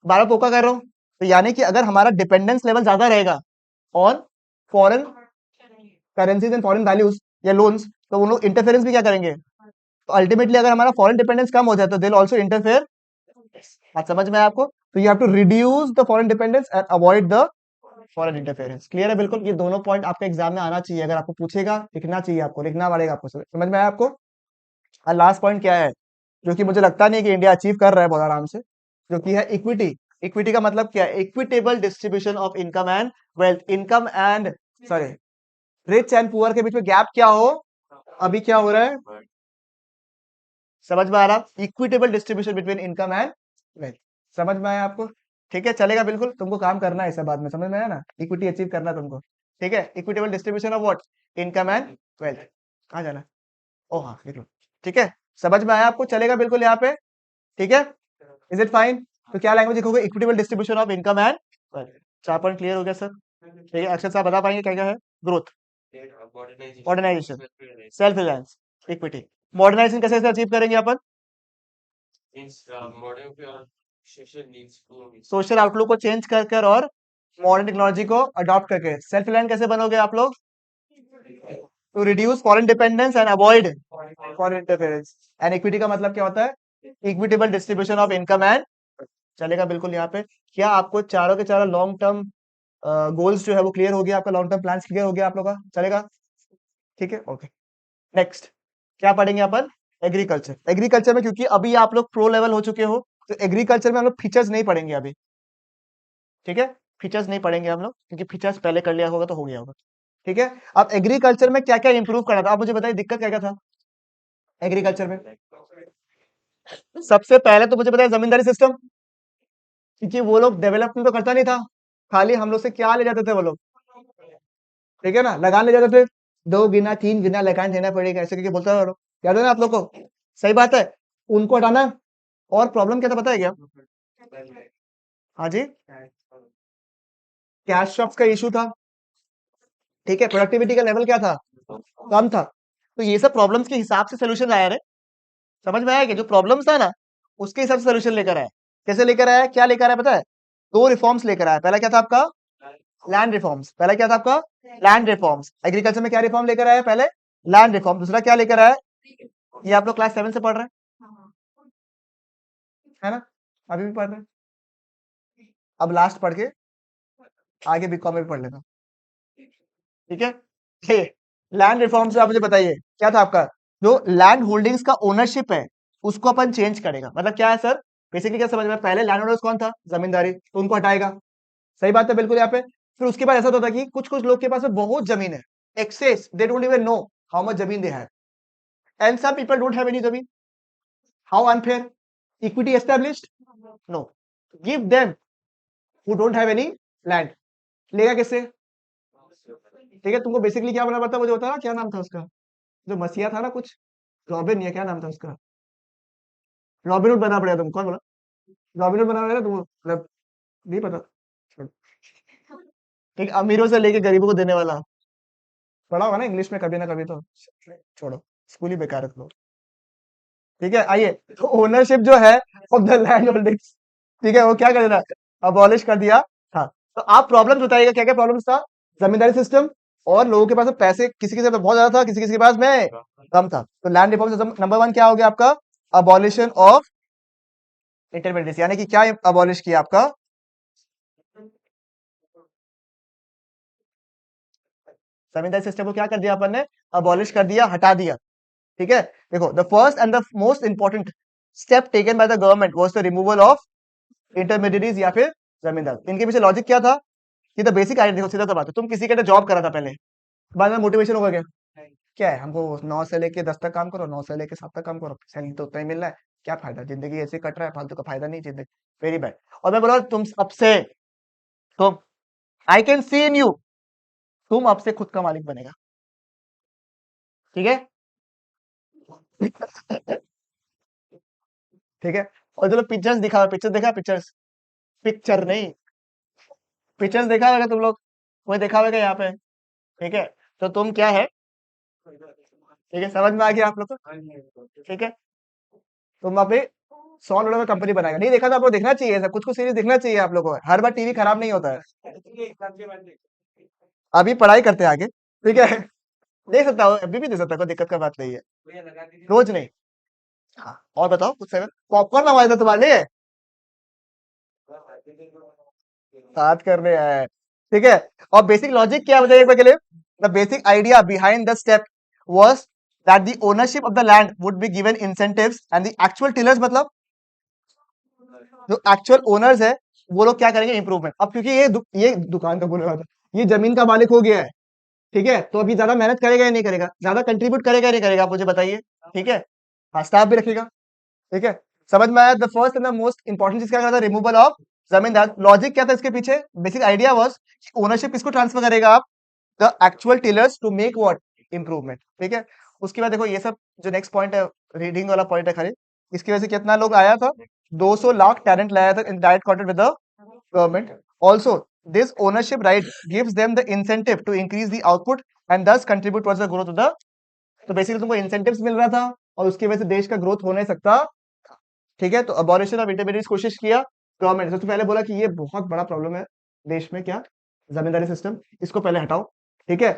12 पोका कर रहा हूँ। तो यानी कि अगर हमारा डिपेंडेंस लेवल ज्यादा रहेगा और foreign currencies and foreign values या लोन्स, तो वो लोग इंटरफेरेंस भी क्या करेंगे, अल्टीमेटली अगर हमारा फॉरेन डिपेंडेंस कम हो जाए तो दे ऑल्सो इंटरफेयर। बात समझ में आया आपको? तो you have to reduce the foreign dependence and avoid the foreign interference. Clear है? बिल्कुल, ये दोनों पॉइंट आपके एग्जाम में आना चाहिए। अगर आपको पूछेगा लिखना चाहिए, आपको लिखना पड़ेगा आपको। समझ में आया आपको? और लास्ट पॉइंट क्या है, जो कि मुझे लगता नहीं कि इंडिया अचीव कर रहा है बहुत आराम से, जो कि है इक्विटी। इक्विटी का मतलब क्या है? Equitable distribution of income and wealth. Income and sorry rich and poor के बीच में गैप क्या हो, अभी क्या हो रहा है? समझ में आ रहा? Equitable distribution between income and wealth. समझ में आया आपको? ठीक है, चलेगा बिल्कुल। तुमको काम करना है इसे बाद में, समझ में आया ना? इक्विटी अचीव करना है तुमको। ठीक है, equitable distribution of what? Income and wealth. कहाँ जाना है? ओ हाँ, लिख लो। ठीक है, समझ में आया आपको? चलेगा बिल्कुल यहाँ पे। ठीक है, इज इट फाइन? तो क्या लैंग्वेज लिखोगे? Equitable distribution of income and wealth. 4 point clear हो गया सर? ठीक है, अक्षर साहब बता पाएंगे क्या क्या है? Growth, modernisation, self reliance, equity. Modernisation कैसे कैसे अचीव करेंगे अपन? सोशल आउटलुक को चेंज कर कर और मॉडर्न टेक्नोलॉजी को अडॉप्ट करके। सेल्फ रिलायंस कैसे बनोगे आप लोग? To reduce foreign dependence and avoid foreign interference. And equity का मतलब क्या होता है? Equitable distribution of income and. चलेगा बिल्कुल यहाँ पे। क्या आपको चारों के चारों लॉन्ग टर्म गोल्स जो है वो क्लियर हो गया? आपका लॉन्ग टर्म प्लान क्लियर हो गया आप लोग का? चलेगा? ठीक है, ओके। नेक्स्ट क्या पढ़ेंगे अपन? एग्रीकल्चर। एग्रीकल्चर में क्योंकि अभी आप लोग प्रो लेवल हो चुके हो, तो एग्रीकल्चर में हम लोग फीचर्स नहीं पढ़ेंगे अभी। ठीक है, फीचर्स नहीं पढ़ेंगे हम लोग, क्योंकि फीचर्स पहले कर लिया होगा तो हो गया होगा। ठीक है, अब एग्रीकल्चर में क्या क्या इंप्रूव करना था आप मुझे बताइए, दिक्कत क्या क्या था एग्रीकल्चर में? सबसे पहले तो मुझे बताया जमींदारी सिस्टम, क्योंकि वो लोग डेवलपमेंट तो करता नहीं था, खाली हम लोग से क्या ले जाते थे वो लोग? ठीक है ना, लगान ले जाते थे। 2 गिना 3 गिना लगान देना पड़ेगा, ऐसे करके बोलता था वो लोग। याद है ना आप लोग को? सही बात है, उनको हटाना। और प्रॉब्लम क्या था पता है क्या? हाँ जी, कैश क्रॉप्स का इशू था। ठीक है, प्रोडक्टिविटी का लेवल क्या था? कम था। तो ये सब प्रॉब्लम्स के हिसाब से सोल्यूशन आया रे। समझ में आया कि जो प्रॉब्लम्स था ना, उसके हिसाब से सोल्यूशन लेकर आया। कैसे लेकर आया, क्या लेकर आया पता है? 2 रिफॉर्म्स लेकर आया। पहला क्या था आपका? Land reforms. पहला क्या था आपका? Land reforms. एग्रीकल्चर में क्या रिफॉर्म लेकर आया? पहले लैंड रिफॉर्म। दूसरा क्या लेकर आया? ये आप लोग क्लास 7 से पढ़ रहे हैं, है ना? अभी भी पढ़ रहे हैं। अब लास्ट पढ़ के आगे बीकॉम में भी पढ़ लेना। ठीक है, लैंड रिफॉर्म से आप मुझे बताइए क्या था आपका? जो लैंड होल्डिंग्स का ओनरशिप है, उसको अपन चेंज करेगा। मतलब क्या है सर? बेसिकली क्या समझ में? पहले लैंड ओनर्स कौन था? जमींदारी, तो उनको हटाएगा। सही बात है बिल्कुल यहाँ पे। फिर उसके बाद ऐसा तो होता है कि कुछ कुछ लोग के पास में बहुत जमीन है, access, they don't even know how much जमीन they have, and some people don't have any जमीन। How unfair? Equity established? No, give them who don't have any land. लेगा किससे? ठीक है, तुमको बेसिकली क्या बनना पड़ता है मुझे बता, क्या नाम था उसका जो मसीहा था ना कुछ? रॉबिन या क्या नाम था उसका? रॉबिनहुड बनना पड़ेगा तुम। कौन बोला? रॉबिनहुड बनना पड़ेगा तुमको, मतलब नहीं पता? छोड़ो। ठीक, अमीरों से लेके गरीबों को देने वाला। पढ़ा होगा ना इंग्लिश में कभी ना कभी तो। छोड़ो, स्कूल ही बेकार है तुम लोग। ठीक है, आइए। तो ओनरशिप जो है ऑफ द लैंड होल्डिंग्स, ठीक है, वो क्या कर देना? अबॉलिश कर दिया था। तो आप प्रॉब्लम बताइएगा क्या क्या प्रॉब्लम्स था? जमींदारी सिस्टम, और लोगों के पास में पैसे किसी किसी के पास बहुत ज्यादा था, किसी किसी के पास में कम था। तो लैंड रिफॉर्म नंबर 1 क्या हो गया आपका? अबॉलिशन ऑफ इंटरमीडिएट, यानी कि क्या अबॉलिश किया आपका? जमींदारी सिस्टम को क्या कर दिया अपन ने? अबॉलिश कर दिया, हटा दिया। ठीक है, देखो, the first and the most important step taken by the government was the removal of intermediaries या फिर जमींदार। इनके पीछे लॉजिक क्या था? ये तो बेसिक आइडिया। देखो, सीधा सा बात है, तुम किसी के जॉब करा था पहले, बाद में मोटिवेशन होगा क्या? क्या है, हमको 9 से लेके 10 तक काम करो, 9 से लेके 7 तक काम करो, सैलरी तो उतना ही मिल रहा है, क्या फायदा? जिंदगी ऐसे ही कट रहा है, फालतू का फायदा नहीं जिंदगी। Very bad. और मैं बोल रहा हूँ तुम अब से, तुम, I can see in you, तुम अब से खुद का मालिक बनेगा। ठीक है? ठीक है, और चलो पिक्चर्स दिखा, पिक्चर देखा? पिक्चर्स, पिक्चर नहीं, पिक्चर्स देखा होगा तुम लोग, वही देखा होगा यहाँ पे। ठीक है, तो तुम क्या है? ठीक है, समझ में आ गया आप लोग को? ठीक है, तुम अभी 100 लोगों में कंपनी बनाएगा। नहीं देखा तो आपको देखना चाहिए, ऐसा कुछ कुछ सीरीज देखना चाहिए आप लोगों को। हर बार टीवी खराब नहीं होता है। अभी पढ़ाई करते हैं आगे। ठीक है, देख सकता हूँ, अभी भी देख सकता हूँ, कोई दिक्कत का बात नहीं है। रोज नहीं, हाँ, और बताओ कुछ सेवन पॉपकॉर्न मंगवाया था तुम्हारे लिए। बात कर रहे हैं। ठीक है। और बेसिक लॉजिक क्या बताइए एक बार के लिए। The basic idea behind the step was that the ownership of the land would be given incentives and the actual tillers मतलब जो एक्चुअल ओनर्स है वो लोग क्या करेंगे इंप्रूवमेंट। अब क्योंकि ये दुकान का बोल रहा था, ये जमीन का मालिक हो गया है। ठीक है, तो अभी ज्यादा मेहनत करेगा या नहीं करेगा, ज्यादा कंट्रीब्यूट करेगा या नहीं करेगा, आप मुझे बताइए। ठीक है। हाँ, स्टाफ भी रखेगा। ठीक है। समझ में आया। The first and the most important चीज क्या था, रिमूवल ऑफ जमींदार। लॉजिक क्या था इसके पीछे, बेसिक आइडिया वाज ओनरशिप किसको ट्रांसफर करेगा आप, the actual tillers to make what improvement. ठीक है। उसके बाद देखो ये सब जो नेक्स्ट पॉइंट है, रीडिंग वाला पॉइंट है खाली। इसकी वजह से कितना लोग आया था, 200 लाख टैलेंट लाया था in direct contact with the government. Also this ownership right gives them the incentive to increase the output and thus contribute towards the growth of the. तो बेसिकली तुमको इंसेंटिव्स मिल रहा था और उसकी वजह से देश का ग्रोथ हो नहीं सकता। ठीक है। तो अबॉलिशन ऑफ इंटरमीडिएट कोशिश किया गवर्नमेंट। सबसे पहले बोला कि ये बहुत बड़ा प्रॉब्लम है देश में, क्या, जमींदारी सिस्टम, इसको पहले हटाओ। ठीक है।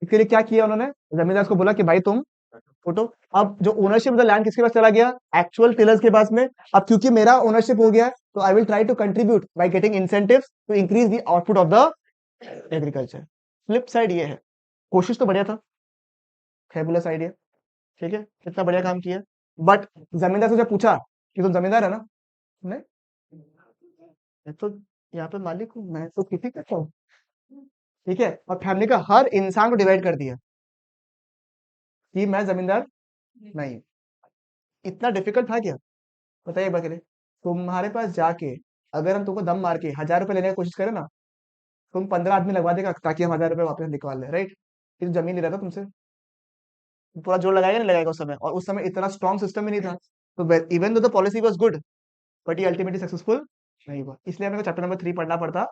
इसके लिए क्या किया उन्होंने, जमींदार को बोला कि भाई तुम उठो। अब जो ओनरशिप ऑफ द लैंड किसके पास चला गया, एक्चुअल टिलर्स के पास में। अब क्योंकि मेरा ओनरशिप हो गया है तो I will try to contribute by getting incentives to increase the output of the agriculture. Flip side ये है। कोशिश तो बढ़िया था, फेबुलस आइडिया। ठीक है, कितना बढ़िया काम किया। बट जमींदार से जब पूछा कि तुम जमींदार है ना, नहीं, मैं तो यहाँ पे मालिक हूँ, मैं तो खेती करता हूँ। ठीक है। और फैमिली का हर इंसान को डिवाइड कर दिया कि मैं जमींदार नहीं हूँ। इतना डिफिकल्ट था क्या, बताइए एक बार के लिए। तुम्हारे पास जाके अगर हम तुमको दम मार के 1,000 रुपए लेने की कोशिश करें ना, तुम 15 आदमी लगवा देगा ताकि हम 1,000 रुपए वापस निकाल ले, राइट। ये तो जमीन नहीं रहता तुमसे, पूरा जोर लगाएगा नहीं लगाएगा उस समय, और उस समय इतना स्ट्रॉन्ग सिस्टम भी नहीं था। तो even though the policy was good but ये अल्टीमेटली सक्सेसफुल नहीं हुआ, इसलिए हमें चैप्टर नंबर 3 पढ़ना पड़ता।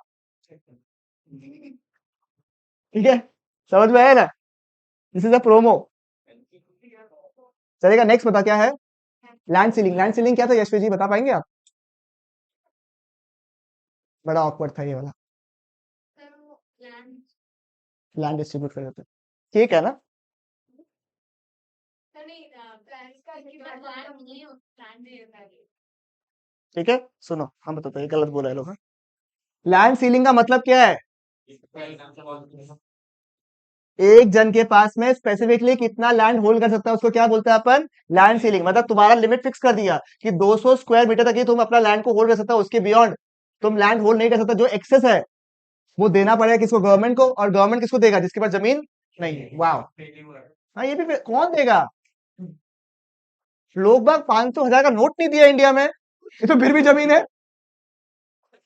ठीक है, समझ में आया ना। This is a promo. चलेगा, नेक्स्ट बता क्या है। Land ceiling. लैंड सीलिंग क्या था यशवी जी, बता पाएंगे आप। बड़ा ऑकवर्ड था ये वाला। लैंड डिस्ट्रीब्यूट कर देते, ठीक है ना। ठीक है, सुनो हम बताते हैं, गलत बोला है लोग। लैंड सीलिंग का मतलब क्या है, एक जन के पास में स्पेसिफिकली कितना लैंड होल्ड कर सकता है उसको क्या बोलते हैं अपन, लैंड सीलिंग। मतलब तुम्हारा लिमिट फिक्स कर दिया कि 200 स्क्वायर मीटर तक ही तुम अपना लैंड को होल्ड कर सकता हो, उसके बियॉन्ड तुम लैंड होल्ड नहीं कर सकता। जो एक्सेस है वो देना पड़ेगा किसको, गवर्नमेंट को। और गवर्नमेंट किसको देगा, जिसके पास जमीन नहीं है। वाह। हाँ, ये भी कौन देगा, लोग बाग 500 हजार का नोट नहीं दिया इंडिया में, ये तो फिर भी जमीन है।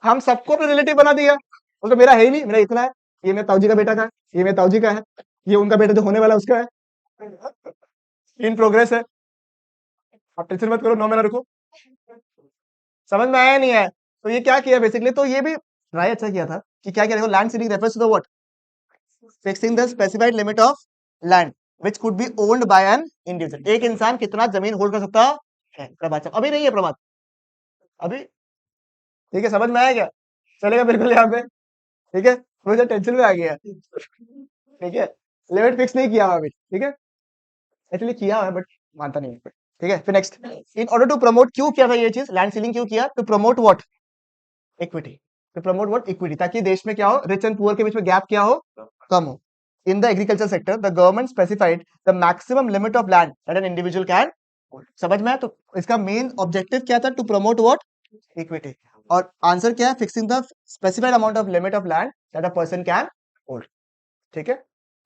हम सबको अपना रिलेटिव बना दिया, वो तो मेरा है ही नहीं, मेरा इतना है, ये मेरे ताऊजी का बेटा का है, ये मेरे ताऊजी का है, ये उनका बेटा जो होने वाला है उसका है, इन प्रोग्रेस है। आप टेंशन मत करो, 9 महीना रुको। समझ में आया नहीं है। तो ये क्या किया बेसिकली, तो ये भी ट्राई अच्छा किया था कि क्या किया, देखो land ceiling refers to the what, fixing the specified limit of land which could be owned by an individual. एक इंसान कितना जमीन होल्ड कर सकता है, प्रभात अभी नहीं है, प्रभात अभी। ठीक है, समझ में आया क्या, चलेगा बिल्कुल यहाँ पे। ठीक है, मुझे टेंशन में आ गया। ठीक है, लिमिट फिक्स नहीं किया हुआ अभी। ठीक है, एक्चुअली किया हुआ है बट मानता नहीं है। ठीक है, फिर next, in order to promote, क्यों किया था ये चीज, लैंड सीलिंग क्यों किया, to promote what, equity. To promote what, equity, ताकि देश में क्या हो, रिच एंड पुअर के बीच में गैप क्या हो, कम हो। इन the agriculture sector the government specified the maximum limit of land that an individual can. समझ में आया। तो इसका मेन ऑब्जेक्टिव क्या था, टू प्रमोट व्हाट, इक्विटी। और आंसर क्या है, fixing the specified amount of limit of land that a person can hold. ठीक है।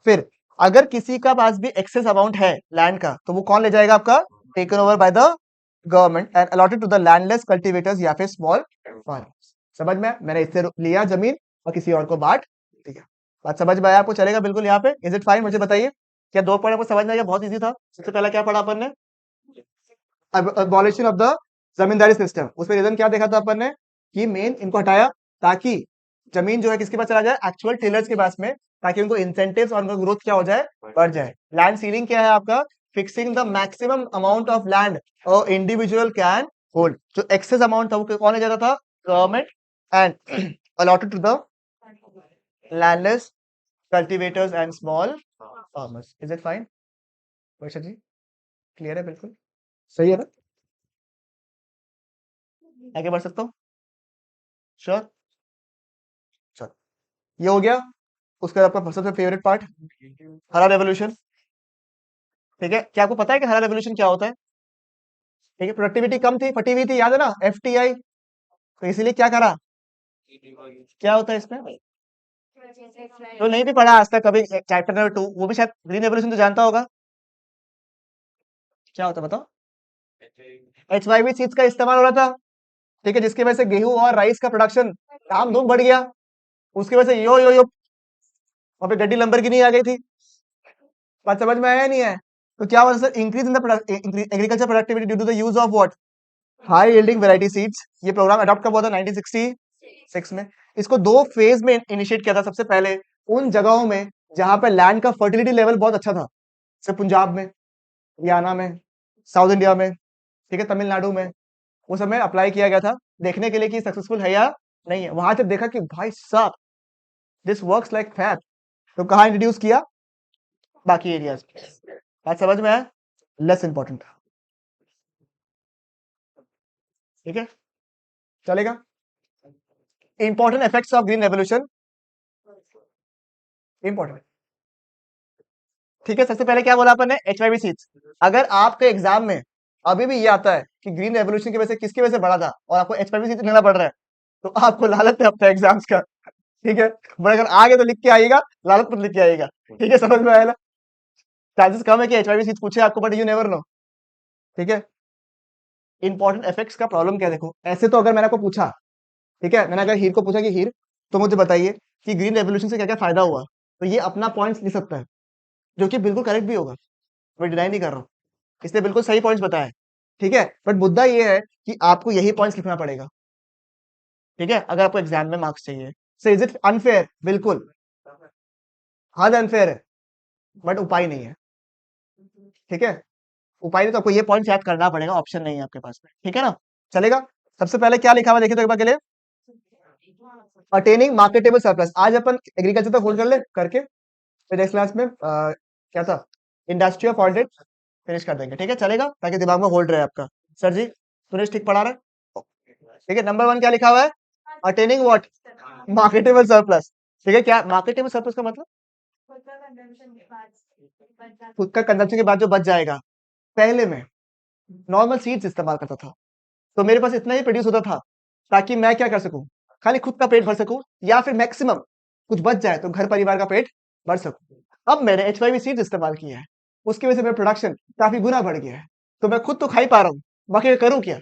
फिर अगर किसी का पास भी एक्सेस अमाउंट है लैंड का, तो वो कौन ले जाएगा आपका, taken over by the government and allotted to the landless cultivators या फिर स्मॉल फार्मर्स। समझ में आया? मैंने इससे लिया जमीन और किसी और को बांट दिया। बात समझ में आया आपको, चलेगा बिल्कुल यहाँ पे, इज इट फाइन, मुझे बताइए। क्या दो पॉइंट आपको समझ में आ गया, बहुत इजी था। सबसे पहला क्या पढ़ा अपन ने, abolition of the zamindari system. उसमें रीजन क्या देखा था अपन ने, कि मेन इनको हटाया ताकि जमीन जो है किसके पास चला जाए, एक्चुअल टेलर्स के पास में, ताकि उनको इंसेंटिव्स और उनका ग्रोथ क्या हो जाए, बढ़ जाए। लैंड सीलिंग क्या है आपका, fixing the maximum amount of land individual can hold. जो एक्सेस अमाउंट था वो कौन ले जाता था, government, and allotted to the landless cultivators and small farmers. Is it fine, वैसे जी, क्लियर है बिल्कुल, सही है ना। आगे बढ़ सकता हूँ? श्योर। चल, ये हो गया। उसके बाद आपका सबसे फेवरेट पार्ट, हरा रेवोल्यूशन। ठीक है, क्या आपको पता है कि हरा रेवोल्यूशन क्या होता है? ठीक है, प्रोडक्टिविटी कम थी, फटी हुई थी, याद है ना, एफटीआई। तो इसीलिए क्या करा, क्या होता है इसमें? तो नहीं भी पढ़ा आज तक कभी चैप्टर नंबर 2, वो भी शायद ग्रीन रेवोल्यूशन तो जानता होगा। क्या होता है बताओ? एचवाईवी सीड्स का इस्तेमाल हो रहा था। ठीक है, जिसकी वजह से गेहूं और राइस का प्रोडक्शन धाम धूम बढ़ गया। उसकी वजह से यो यो यो वहां पे गड्डी लंबर की नहीं आ गई थी। बात समझ में आया नहीं है? तो क्या हुआ sir, increase in the agriculture productivity due to the use of what, high yielding variety seeds. ये प्रोग्राम अडॉप्ट कब हुआ था? 1966 में। इसको दो फेज में इनिशिएट किया था। सबसे पहले उन जगहों में जहां पे लैंड का फर्टिलिटी लेवल बहुत अच्छा था, जैसे पंजाब में, हरियाणा में, साउथ इंडिया में, ठीक है, तमिलनाडु में। उस समय अप्लाई किया गया था देखने के लिए कि सक्सेसफुल है या नहीं है। वहां जब देखा कि भाई साहब दिस वर्क्स लाइक फैब, तो कहाँ इंट्रोड्यूस किया? बाकी एरियाज। बात समझ में आया? Less important. ठीक है, चलेगा। Important effects of green revolution, important. ठीक है, सबसे पहले क्या बोला अपन ने? HYV seeds. अगर आपके एग्जाम में अभी भी ये आता है कि ग्रीन रेवोल्यूशन की वजह से, किसकी वजह से बढ़ा था, और आपको एचवाईवी सीड्स लेना पड़ रहा है, तो आपको लालच है अपने एग्जाम्स का। ठीक है, बट अगर आगे तो लिख के आइएगा, लालच मत लिख के आइएगा। ठीक है, समझ में आया ना? चांसेस कम है कि एचवाईवी सीड्स पूछे आपको, बट यू नेवर नो। ठीक है, इंपॉर्टेंट इफेक्ट्स का प्रॉब्लम क्या है, देखो ऐसे तो अगर मैंने आपको पूछा, ठीक है, मैंने अगर हीर को पूछा कि हीर तो मुझे बताइए कि ग्रीन रेवोल्यूशन से क्या क्या फायदा हुआ, तो ये अपना पॉइंट्स लिख सकता है, जो कि बिल्कुल करेक्ट भी होगा। मैं डिनाई नहीं कर रहा हूँ, इसने बिल्कुल सही पॉइंट्स बताया। ठीक है, बट मुद्दा ये है कि आपको यही पॉइंट्स लिखना पड़ेगा। ठीक है, अगर आपको एग्जाम में मार्क्स चाहिए। So is it unfair? बिल्कुल हद अनफेयर है, बट उपाय नहीं है। ठीक है, उपाय नहीं, तो आपको ये पॉइंट याद करना पड़ेगा, ऑप्शन नहीं है आपके पास में। ठीक है ना? चलेगा। सबसे पहले क्या लिखा हुआ देखिए तो एक बार के लिए, अटेनिंग मार्केटेबल सरप्लस। आज अपन एग्रीकल्चर तक होल्ड कर ले करके, फिर नेक्स्ट क्लास में क्या था, इंडस्ट्री ऑफ ऑडिट फिनिश कर देंगे। ठीक है, चलेगा, ताकि दिमाग में होल्ड रहे आपका। सर जी, सुरेश ठीक पढ़ा रहा है? ठीक है, नंबर 1 क्या लिखा हुआ है? Attaining what, marketable surplus. ठीक है, क्या मार्केटेबल सरप्लस का मतलब? खुद का कंजम्पशन के बाद जो बच जाएगा। पहले में नॉर्मल सीड्स इस्तेमाल करता था, तो मेरे पास इतना ही प्रोड्यूस होता था, ताकि मैं क्या कर सकूं, खाली खुद का पेट भर सकूं, या फिर मैक्सिमम कुछ बच जाए तो घर परिवार का पेट भर सकूं। अब मैंने एचवाईवी सीड्स इस्तेमाल किया है, उसकी वजह से मेरा प्रोडक्शन काफी गुना बढ़ गया है। तो मैं खुद तो खा ही पा रहा हूँ, बाकी मैं करूँ क्या?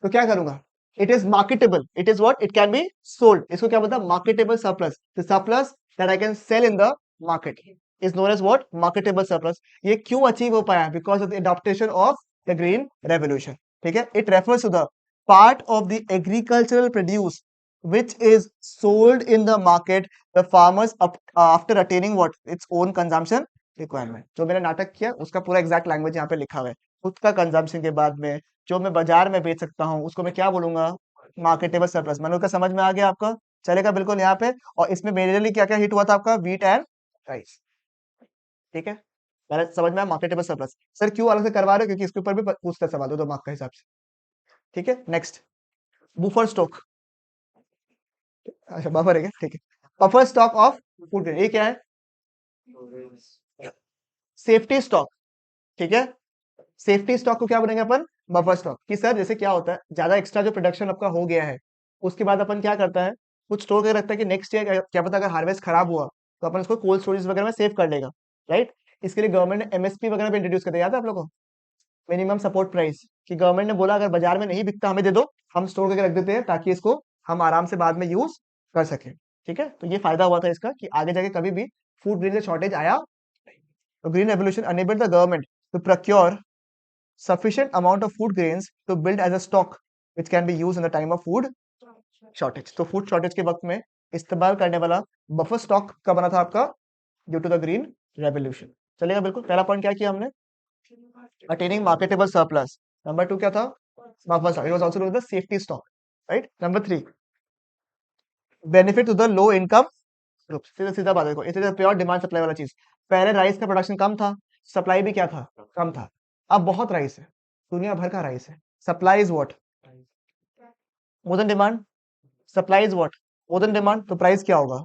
तो क्या करूंगा? It is marketable, it is what, it can be sold. इसको क्या बोलता है? Marketable surplus. The surplus that I can sell in the market is known as what, marketable surplus. ये क्यों अचीव हो पाया? Because of the adoption of the green revolution. ठीक है, it refers to the part of the agricultural produce which is sold in the market, the farmers after attaining what, its own consumption requirement। जो मैंने नाटक किया उसका पूरा एग्जैक्ट लैंग्वेज यहाँ पे लिखा हुआ है। खुद का कंजम्पशन के बाद में जो मैं बाजार में बेच सकता हूँ, उसको मैं क्या बोलूंगा? Marketable surplus. मनोज का समझ में आ गया आपका? चलेगा बिल्कुल यहाँ पे। और इसमें मेजरली क्या क्या हिट हुआ था आपका? Wheat and rice. ठीक है, पहले समझ में आया मार्केटेबल सरप्लस। सर क्यों अलग से करवा रहे हो? क्योंकि इसके ऊपर भी पूछता सवाल 2 मार्क के हिसाब से। ठीक है, नेक्स्ट, बुफर स्टॉक। अच्छा बफर है क्या? ठीक है, buffer stock of food grain, ये क्या है? Safety stock. ठीक है, सेफ्टी स्टॉक को क्या बोलेंगे अपन? Buffer stock. कि सर जैसे क्या होता है, ज्यादा एक्स्ट्रा जो प्रोडक्शन आपका हो गया है, उसके बाद अपन क्या करता है, कुछ स्टोर करके रखता है कि नेक्स्ट ईयर क्या पता अगर हार्वेस्ट खराब हुआ तो अपन उसको कोल्ड स्टोरेज वगैरह में सेव कर लेगा। राइट, इसके लिए गवर्नमेंट ने एमएसपी वगैरह भी इंट्रोड्यूस कर दिया, याद है आप लोगों को? Minimum support price. कि गवर्नमेंट ने बोला अगर बाजार में नहीं बिकता हमें दे दो, हम स्टोर करके रख देते हैं ताकि इसको हम आराम से बाद में यूज कर सके। ठीक है, तो ये फायदा हुआ था इसका कि आगे जाके कभी भी फूड ग्रेन का शॉर्टेज आया। तो green revolution enabled the government to procure sufficient amount of food grains to build as a stock which can be used in the time of food shortage। तो फूड शॉर्टेज के वक्त में इस्तेमाल करने वाला बफर स्टॉक का बना था आपका, due to the green revolution. चलेगा बिल्कुल। पहला पॉइंट क्या किया हमने? Attaining marketable surplus. नंबर 2 क्या था? Buffer stock, it was also known as the safety stock. Right, number 3, benefit to the low income group. सीधा सीधा बात देखो, it is pure demand supply वाला चीज। पहले राइस का प्रोडक्शन कम था, सप्लाई भी क्या था? कम था। अब बहुत राइस है, दुनिया भर का राइस है। Supply is what? More than demand, supply is what, more than demand, तो प्राइस क्या होगा?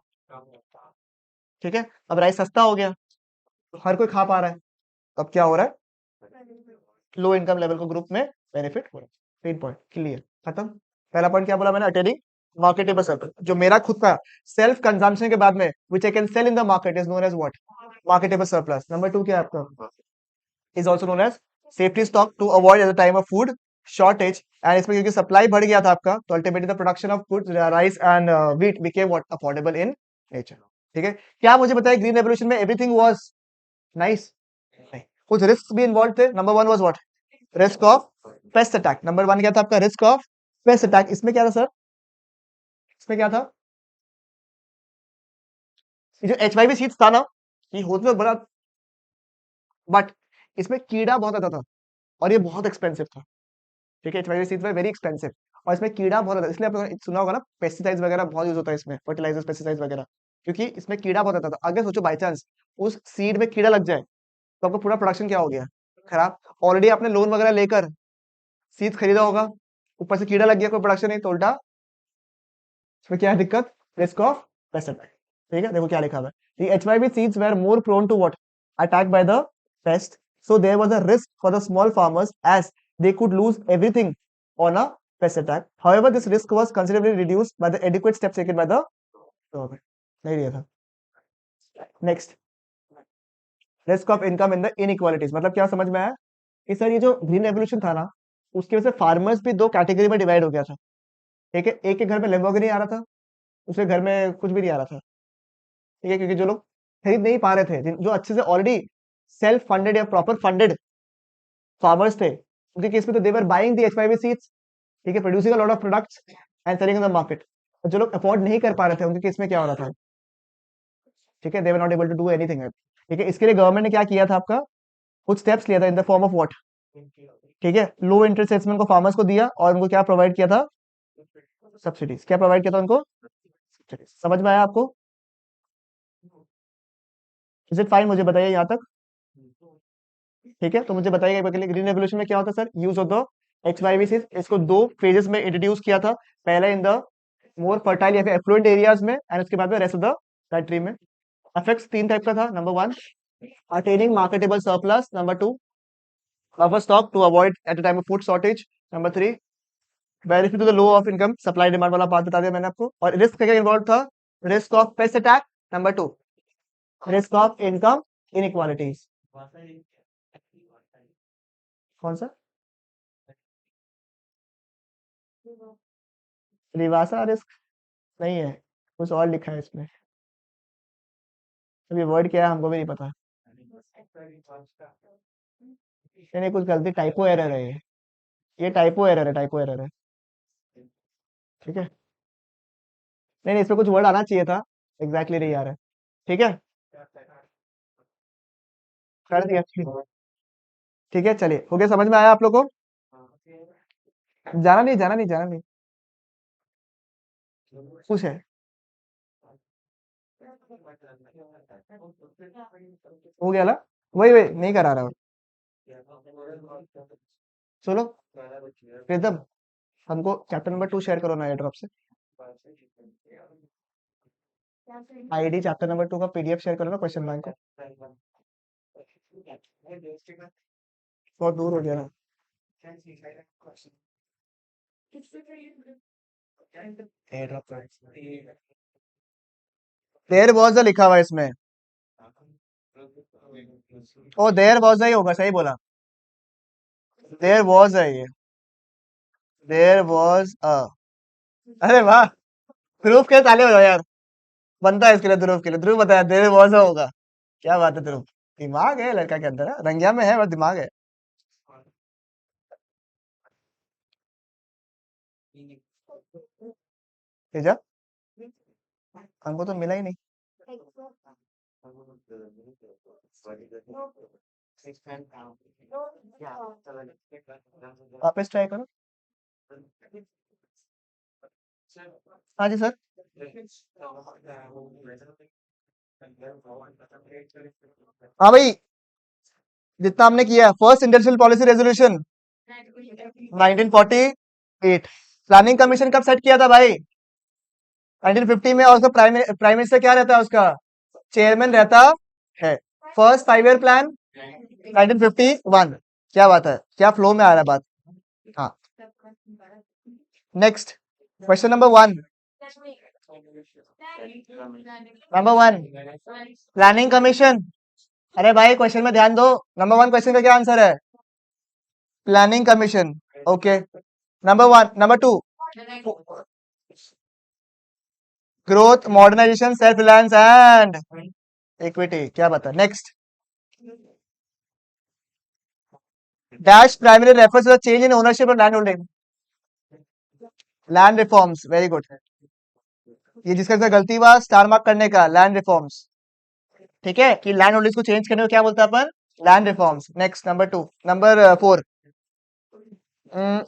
ठीक है, अब राइस सस्ता हो गया, तो हर कोई खा पा रहा है, अब क्या हो रहा है? लो इनकम लेवल को ग्रुप में बेनिफिट हो रहा है। 3 पॉइंट क्लियर, खत्म। पहला पॉइंट क्या बोला मैंने? अटेनिंग मार्केटेबल सर्कल, जो मेरा खुद का सेल्फ कंजम्पशन के बाद में which I can sell in the market is known as what? Marketable surplus. Number 2 क्या है आपका? Is also known as safety stock to avoid at the time of food shortage, and इसमें क्योंकि सप्लाई बढ़ गया था आपका, तो ultimately the production of food rice and wheat became what? Affordable in nature. ठीक है, क्या मुझे बताया ग्रीन रेवोल्यूशन में एवरीथिंग वाज नाइस? नहीं, कुछ रिस्क भी इन्वॉल्व थे। Number 1 was what? Risk of paste attack. Number 1 क्या था आपका? Risk of paste attack. इसमें क्या था सर? इसमें क्या था? ये जो एचवाईवी सीड्स था ना, ये होता तो बड़ा, बट इसमें कीड़ा बहुत आता था और ये बहुत एक्सपेंसिव था। ठीक है, एचवाईवी सीड्स वेरी एक्सपेंसिव और इसमें कीड़ा बहुत आता था, इसलिए आपने सुना होगा ना पेस्टिसाइड्स वगैरह बहुत यूज होता है इसमें, फर्टिलाइजर्स पेस्टिसाइड्स वगैरह, क्योंकि इसमें कीड़ा बहुत आता था। अगर सोचो बाई चांस उस सीड में कीड़ा लग जाए, तो आपका पूरा प्रोडक्शन क्या हो गया? खराब। ऑलरेडी आपने लोन वगैरह लेकर सीड्स खरीदा होगा, ऊपर से कीड़ा लग गया, कोई प्रोडक्शन नहीं, तो उल्टा इसमें क्या है दिक्कत? Risk of paste attack. ठीक है, देखो क्या लिखा हुआ है, the HYV seeds were more prone to what? Attack by the pest, so there was a risk for the small farmers as they could lose everything on a pest attack. However, this risk was considerably reduced by the adequate steps taken by the government. नहीं लिया था। Next, risk of income in the inequalities, मतलब क्या समझ में आया कि सर ये जो ग्रीन रेवोल्यूशन था ना, उसकी वजह से फार्मर्स भी दो कैटेगरी में डिवाइड हो गया था। ठीक है, एक के घर में लेम्बोर्गिनी आ रहा था, उसके घर में कुछ भी नहीं आ रहा था। ठीक है, क्योंकि जो लोग खरीद नहीं पा रहे थे, जो अच्छे से ऑलरेडी सेल्फ फंडेड या प्रॉपर फंडेड फार्मर्स थे, उनके केस में तो देवर बाइंग द एचवाईवी सीड्स, ठीक है, producing a lot of products and selling in the market. जो लोग अफोर्ड नहीं कर पा रहे थे, उनके केस में क्या हो रहा था? ठीक है, they were not able to do anything. ठीक है, इसके लिए गवर्नमेंट ने क्या किया था आपका? कुछ स्टेप्स लिया था इन द फॉर्म ऑफ व्हाट? ठीक है, लो इंटरेस्ट रेट्स में उनको फार्मर्स को दिया और उनको क्या प्रोवाइड किया था? सब्सिडीज। क्या प्रोवाइड किया था उनको? Subsidies। समझ में आया आपको? Is it fine? मुझे बताइए यहाँ तक। ठीक है, तो मुझे बताइएगा ग्रीन रेवोल्यूशन में क्या होता है sir? Use of the HYV seeds, इसको दो फेजेस में इंट्रोड्यूस किया था। पहला इन द मोर फर्टाइल या फिर एफ्लुएंट एरियाज में, एंड उसके बाद में रेस्ट ऑफ द कंट्री में। इफेक्ट्स 3 टाइप का था। Number 1, attaining marketable surplus. Number 2, buffer stock to avoid at a time of food shortage. Number 3, benefit to the low of income, supply demand वाला बात बता दिया मैंने आपको। और रिस्क क्या इन्वॉल्व था? Risk of paste attack. Number 2, risk of income inequalities. कौन सा? रिवासा रिस्क नहीं है, कुछ और लिखा है इसमें। अभी वर्ड क्या है हमको भी नहीं पता। नहीं नहीं, कुछ गलती, टाइपो एरर है ये टाइपो एरर है, टाइपो एरर है। ठीक है, नहीं नहीं, इसमें कुछ वर्ड आना चाहिए था, एग्जैक्टली नहीं आ रहा है। ठीक है, कर दिया। ठीक है, चलिए, हो गया, समझ में आया आप लोग को? जाना नहीं, जाना नहीं, जाना नहीं, कुछ है। हो गया ना? वही वही नहीं करा रहा हूँ। चलो, प्रीतम, हमको चैप्टर नंबर 2 शेयर करो ना एयर ड्रॉप से। आईडी चैप्टर नंबर 2 का PDF शेयर करो ना क्वेश्चन बैंक को। बहुत दूर हो गया ना। एयर ड्रॉप देयर वाज लिखा हुआ है इसमें। ओ देयर वाज ही होगा, सही बोला। देयर वाज है ये, देयर वाज अ। अरे वाह, ध्रुव के ताले हो जाओ यार, बनता है इसके लिए, ध्रुव के लिए। ध्रुव बताया देयर वाज होगा। क्या बात है ध्रुव, दिमाग है लड़का के अंदर, रंगिया में है बस दिमाग है। तेजा, हमको तो मिला ही नहीं। वापस ट्राई करो। हाँ जी सर। हाँ भाई, जितना हमने किया, first industrial policy resolution 1948, planning commission कब सेट किया था भाई? 1950 में। और उसका प्राइम मिनिस्टर क्या रहता है? उसका चेयरमैन रहता है। First 5 year plan 1951। क्या बात है, क्या फ्लो में आ रहा है बात। हाँ, next question number 1। Number 1 planning commission. अरे भाई क्वेश्चन में ध्यान दो। नंबर 1 क्वेश्चन का क्या आंसर है? Planning commission. Okay, number 1। Number 2 growth, modernisation, self reliance and equity. क्या बता? Next dash primary refers to the change in ownership of land holding. Land reforms, very good. ये जिसका जिसका गलती हुआ स्टार मार्क करने का, लैंड रिफॉर्म्स। ठीक है, कि लैंड होल्डिंग्स को चेंज करने को क्या बोलते हैं अपन? Land reforms. Next number 2। Number 4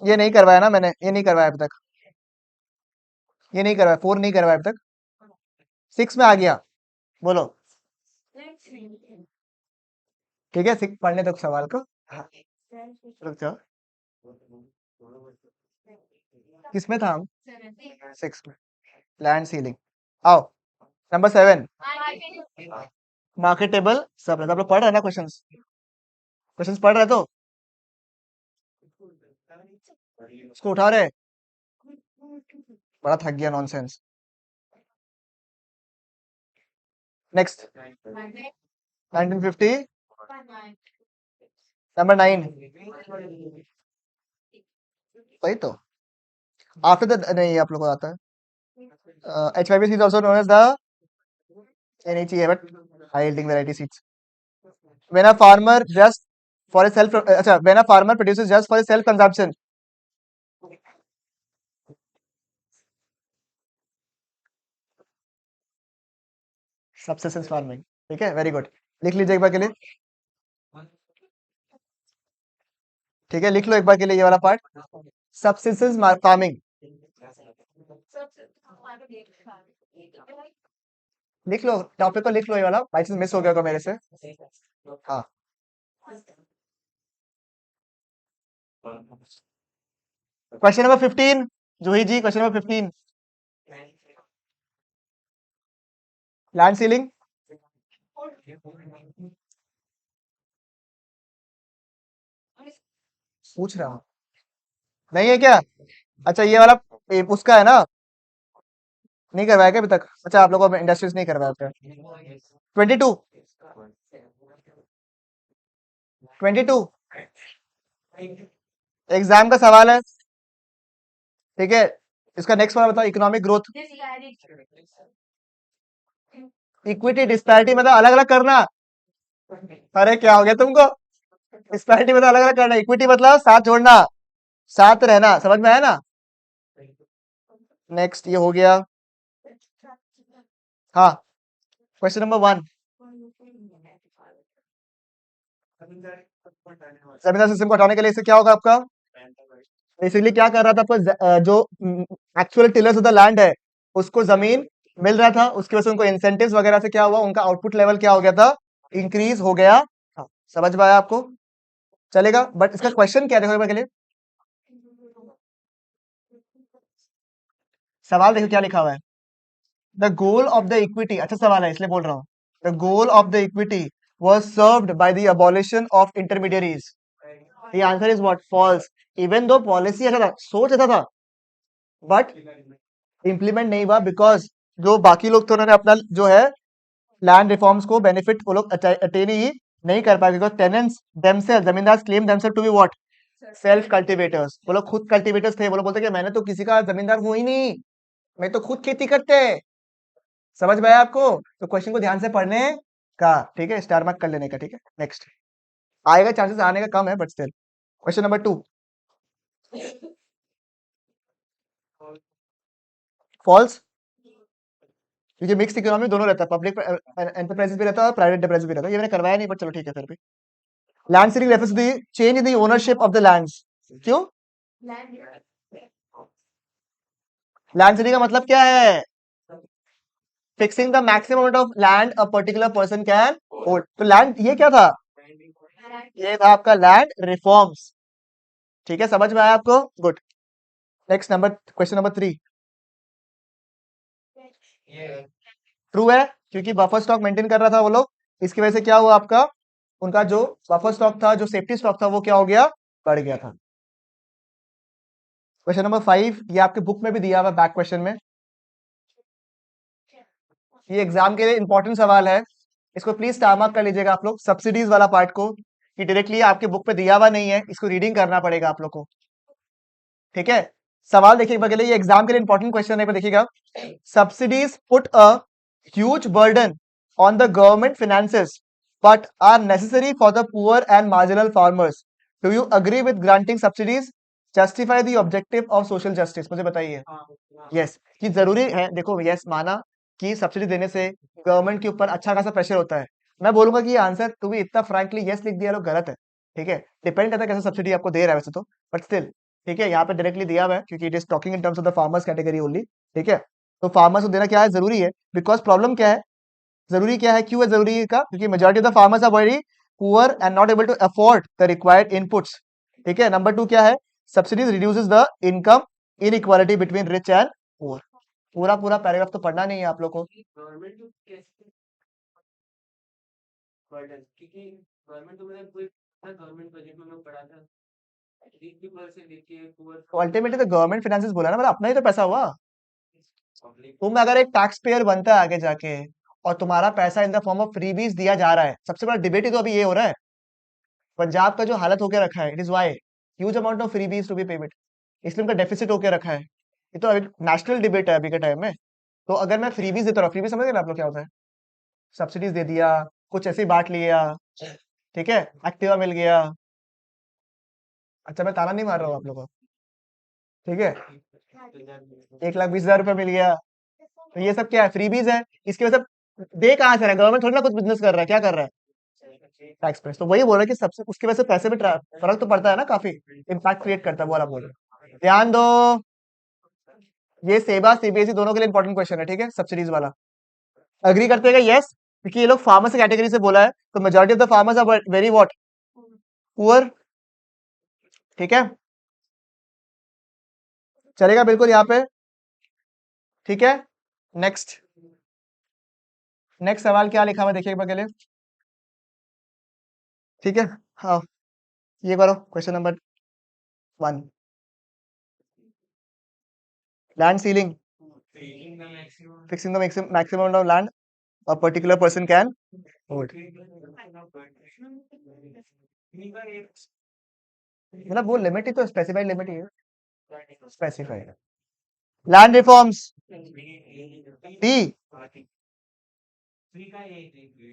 ये नहीं करवाया ना मैंने, ये नहीं करवाया अभी तक, ये नहीं करवाया, 4 नहीं करवाया अभी तक। 6 में आ गया, बोलो। ठीक है, 6 पढ़ने तक सवाल को। हाँ, रुक जाओ, किसमें था हम? 6 में, लैंड सीलिंग। आओ, नंबर 7 मार्केटेबल सब लोग पढ़ रहे हैं ना? क्वेश्चंस क्वेश्चंस पढ़ रहे तो उसको उठा रहे। बड़ा थक गया, नॉनसेंस। Next 1950 number 9। वही तो, आफ्टर द नहीं, आप लोग को आता है। HYP is also known as the NHEA, but high yielding variety seeds. When a farmer just for his self, अच्छा, when a farmer produces just for his self consumption. Subsistence farming। ठीक है, वेरी गुड। लिख लीजिए एक बार के लिए। ठीक है, लिख लो एक बार के लिए ये वाला पार्ट, सबसिस्टेंस फार्मिंग। लिख लो, टॉपिक को लिख लो, ये वाला बाई चांस मिस हो गया होगा मेरे से। हाँ, क्वेश्चन नंबर 15 जूही जी, क्वेश्चन नंबर 15 लैंड सीलिंग। पूछ रहा हूँ, नहीं है क्या? अच्छा, ये वाला उसका है ना? नहीं करवाया क्या अभी तक? अच्छा, आप लोगों को इंडस्ट्रीज नहीं करवाते? 22 22 एग्जाम का सवाल है। ठीक है, इसका नेक्स्ट वाला बताओ, इकोनॉमिक ग्रोथ। इक्विटी डिस्पैरिटी मतलब अलग अलग करना। अरे क्या हो गया तुमको? डिस्पैरिटी मतलब अलग अलग करना, इक्विटी मतलब साथ जोड़ना, साथ रहना। समझ में आया ना? नेक्स्ट ये हो गया। हाँ, क्वेश्चन नंबर 1। जमींदार सिस्टम को हटाने के लिए इससे क्या होगा आपका? बेसिकली क्या कर रहा था आपको? जो actual tillers of the land है, उसको जमीन मिल रहा था, उसकी वजह से उनको इंसेंटिव्स वगैरह से क्या हुआ? उनका आउटपुट लेवल क्या हो गया था? इंक्रीज हो गया। हाँ, समझ में आया आपको? चलेगा, बट इसका क्वेश्चन क्या देखो एक बार के लिए, सवाल देखो क्या लिखा हुआ है। The goal of the equity, अच्छा सवाल है इसलिए बोल रहा हूँ। The goal of the equity was served by the abolition of intermediaries. The answer is what? False. Even though policy अच्छा था, सोच अच्छा था, बट इम्प्लीमेंट नहीं हुआ, बिकॉज जो बाकी लोग थे उन्होंने अपना जो है लैंड रिफॉर्म्स को बेनिफिट वो लोग अटेन ही नहीं कर पाए, because tenants themselves, zamindar claim themselves to be what? Self cultivators. वो लोग खुद कल्टिवेटर्स थे। वो लोग बोलते कि मैंने तो किसी का जमींदार हूं ही नहीं, मैं तो खुद खेती करते हैं। समझ में आया आपको? तो क्वेश्चन को ध्यान से पढ़ने का, ठीक है, स्टार मार्क कर लेने का। ठीक है, नेक्स्ट आएगा, चांसेस आने का कम है, but still. Question number 2 falls, क्योंकि मिक्स इकोनॉमी दोनों रहता है, पब्लिक एंटरप्राइजेस भी रहता है और प्राइवेट एंटरप्राइजेस भी रहता है। ये मैंने करवाया नहीं, बट चलो ठीक है फिर भी। Land ceiling refers to the change in the ownership of the lands. क्यों? लैंड सीलिंग का मतलब क्या है? Fixing the maximum amount of land a particular person can hold. तो लैंड ये क्या था? ये था आपका लैंड रिफॉर्म्स। ठीक है, समझ में आया आपको? Good. Next number, question number 3 true है, क्योंकि बफर स्टॉक मेंटेन कर रहा था वो लोग, इसकी वजह से क्या हुआ आपका, उनका जो बफर स्टॉक था, जो सेफ्टी स्टॉक था, वो क्या हो गया, बढ़ गया था। क्वेश्चन नंबर 5, ये आपके बुक में भी दिया हुआ बैक क्वेश्चन में, ये एग्जाम के लिए इंपॉर्टेंट सवाल है, इसको प्लीज स्टार मार्क कर लीजिएगा आप लोग, सब्सिडीज वाला पार्ट को, कि डायरेक्टली आपके बुक पे दिया हुआ नहीं है, इसको रीडिंग करना पड़ेगा आप लोग को, ठीक है। सवाल देखिए बगले, ये एग्जाम के लिए इंपॉर्टेंट क्वेश्चन है, पे देखिएगा, subsidies put a huge burden on the government finances but are necessary for the poor and marginal farmers. Do you agree with granting subsidies justify the objective of social justice? मुझे बताइए। यस, कि जरूरी है, देखो यस माना कि सब्सिडी देने से गवर्नमेंट के ऊपर अच्छा खासा प्रेशर होता है, मैं बोलूंगा कि ये आंसर तू भी इतना फ्रैंकली यस लिख दिया लोग गलत है, ठीक है, डिपेंड करता है कैसे सब्सिडी आपको दे रहा है वैसे तो, बट स्टिल ठीक है, यहाँ पे डायरेक्टली दिया हुआ है क्योंकि it is talking in terms of the farmers category only, ठीक है। तो फार्मर्स को देना क्या है, जरूरी है, बिकॉज प्रॉब्लम क्या है, जरूरी क्या है, क्यों है जरूरी है का, क्योंकि majority of the farmers are very poor and not able to afford the required inputs, ठीक है। नंबर 2 क्या है, subsidies reduces the income inequality between rich and poor. पूरा पूरा पैराग्राफ तो पढ़ना नहीं है आप लोग को, तो अल्टीमेटली तो गवर्नमेंट फाइनेंसेस बोला ना, मतलब अपना ही तो पैसा हुआ, तुम अगर एक टैक्स पेयर बनता है आगे जाके और तुम्हारा पैसा इन द फॉर्म ऑफ फ्रीबीज दिया जा रहा है, सबसे बड़ा डिबेट ही तो अभी ये हो रहा है, पंजाब का जो हालत होकर रखा है, it is why huge amount of freebies to be payment, इसलिए उनका डेफिसिट होकर रखा है, ये तो अभी नेशनल डिबेट है अभी के टाइम में। तो अगर मैं फ्रीबीज देता रहा, फ्रीबीज समझ गए ना आप लोग क्या होता है, सब्सिडीज दे दिया, कुछ ऐसे ही बांट लिया, ठीक है, एक्टिवा मिल गया, अच्छा मैं ताना नहीं मार रहा हूँ आप लोग को, ठीक है, 1,20,000 रुपये मिल गया, तो ये सब क्या है, फ्रीबीज है, इसकी वजह से दे कहाँ से रहा है, गवर्नमेंट थोड़ी ना कुछ बिजनेस कर रहा है, क्या कर रहा है, टैक्स प्रेस, तो वही बोल रहा है कि सबसे उसकी वजह से पैसे में फर्क तो पड़ता है ना, काफी इम्पैक्ट क्रिएट करता है, वो वाला बोल रहे हैं। ध्यान दो, ये सेबा सीबीएसई दोनों के लिए इंपॉर्टेंट क्वेश्चन है, ठीक है, सब्सिडीज वाला, अग्री करते हैं यस, क्योंकि ये लोग फार्मर्स कैटेगरी से बोला है, तो majority of the farmers are very what, poor, ठीक है, चलेगा बिल्कुल यहाँ पे, ठीक है। नेक्स्ट, नेक्स्ट सवाल क्या लिखा हुआ है देखिए एक बार के लिए, ठीक है, हाँ, ये करो question number 1, land ceiling, fixing the maximum of land a particular person can hold, मतलब वो लिमिट ही तो स्पेसिफाइड लिमिट ही है, स्पेसिफाइड लैंड रिफॉर्म्स, टी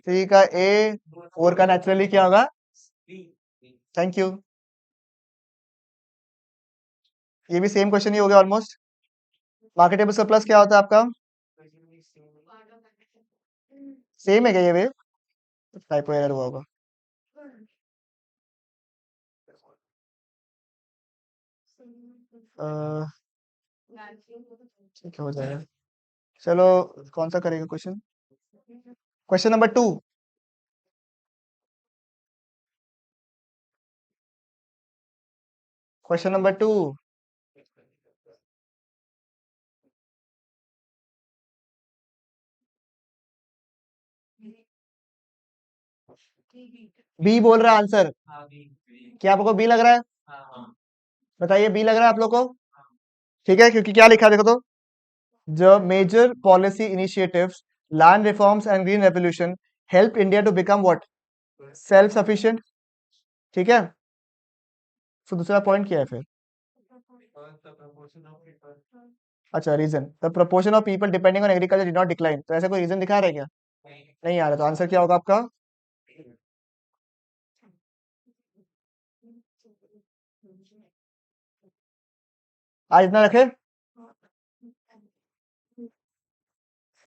3 का ए, 4 का नेचुरली क्या होगा, थैंक यू, ये भी सेम क्वेश्चन ही हो गया ऑलमोस्ट। मार्केटेबल सरप्लस क्या होता है आपका, सेम है क्या ये भी, टाइपो एरर हुआ होगा, अह, ठीक है हो जाएगा, चलो कौन सा करेगा question, question number 2, question number 2, B बोल रहा है आंसर, क्या आपको बी लग रहा है, बताइए बी लग रहा है आप लोग को, ठीक है, क्योंकि क्या लिखा है देखो तो, the major policy initiatives, land reforms and green revolution help India to become what? Self sufficient, ठीक है। तो दूसरा पॉइंट क्या है फिर, अच्छा reason, the proportion of people depending on agriculture did not decline, तो ऐसा कोई रीजन दिखा रहा है क्या, नहीं आ रहा, तो आंसर क्या होगा आपका, आज इतना रखे।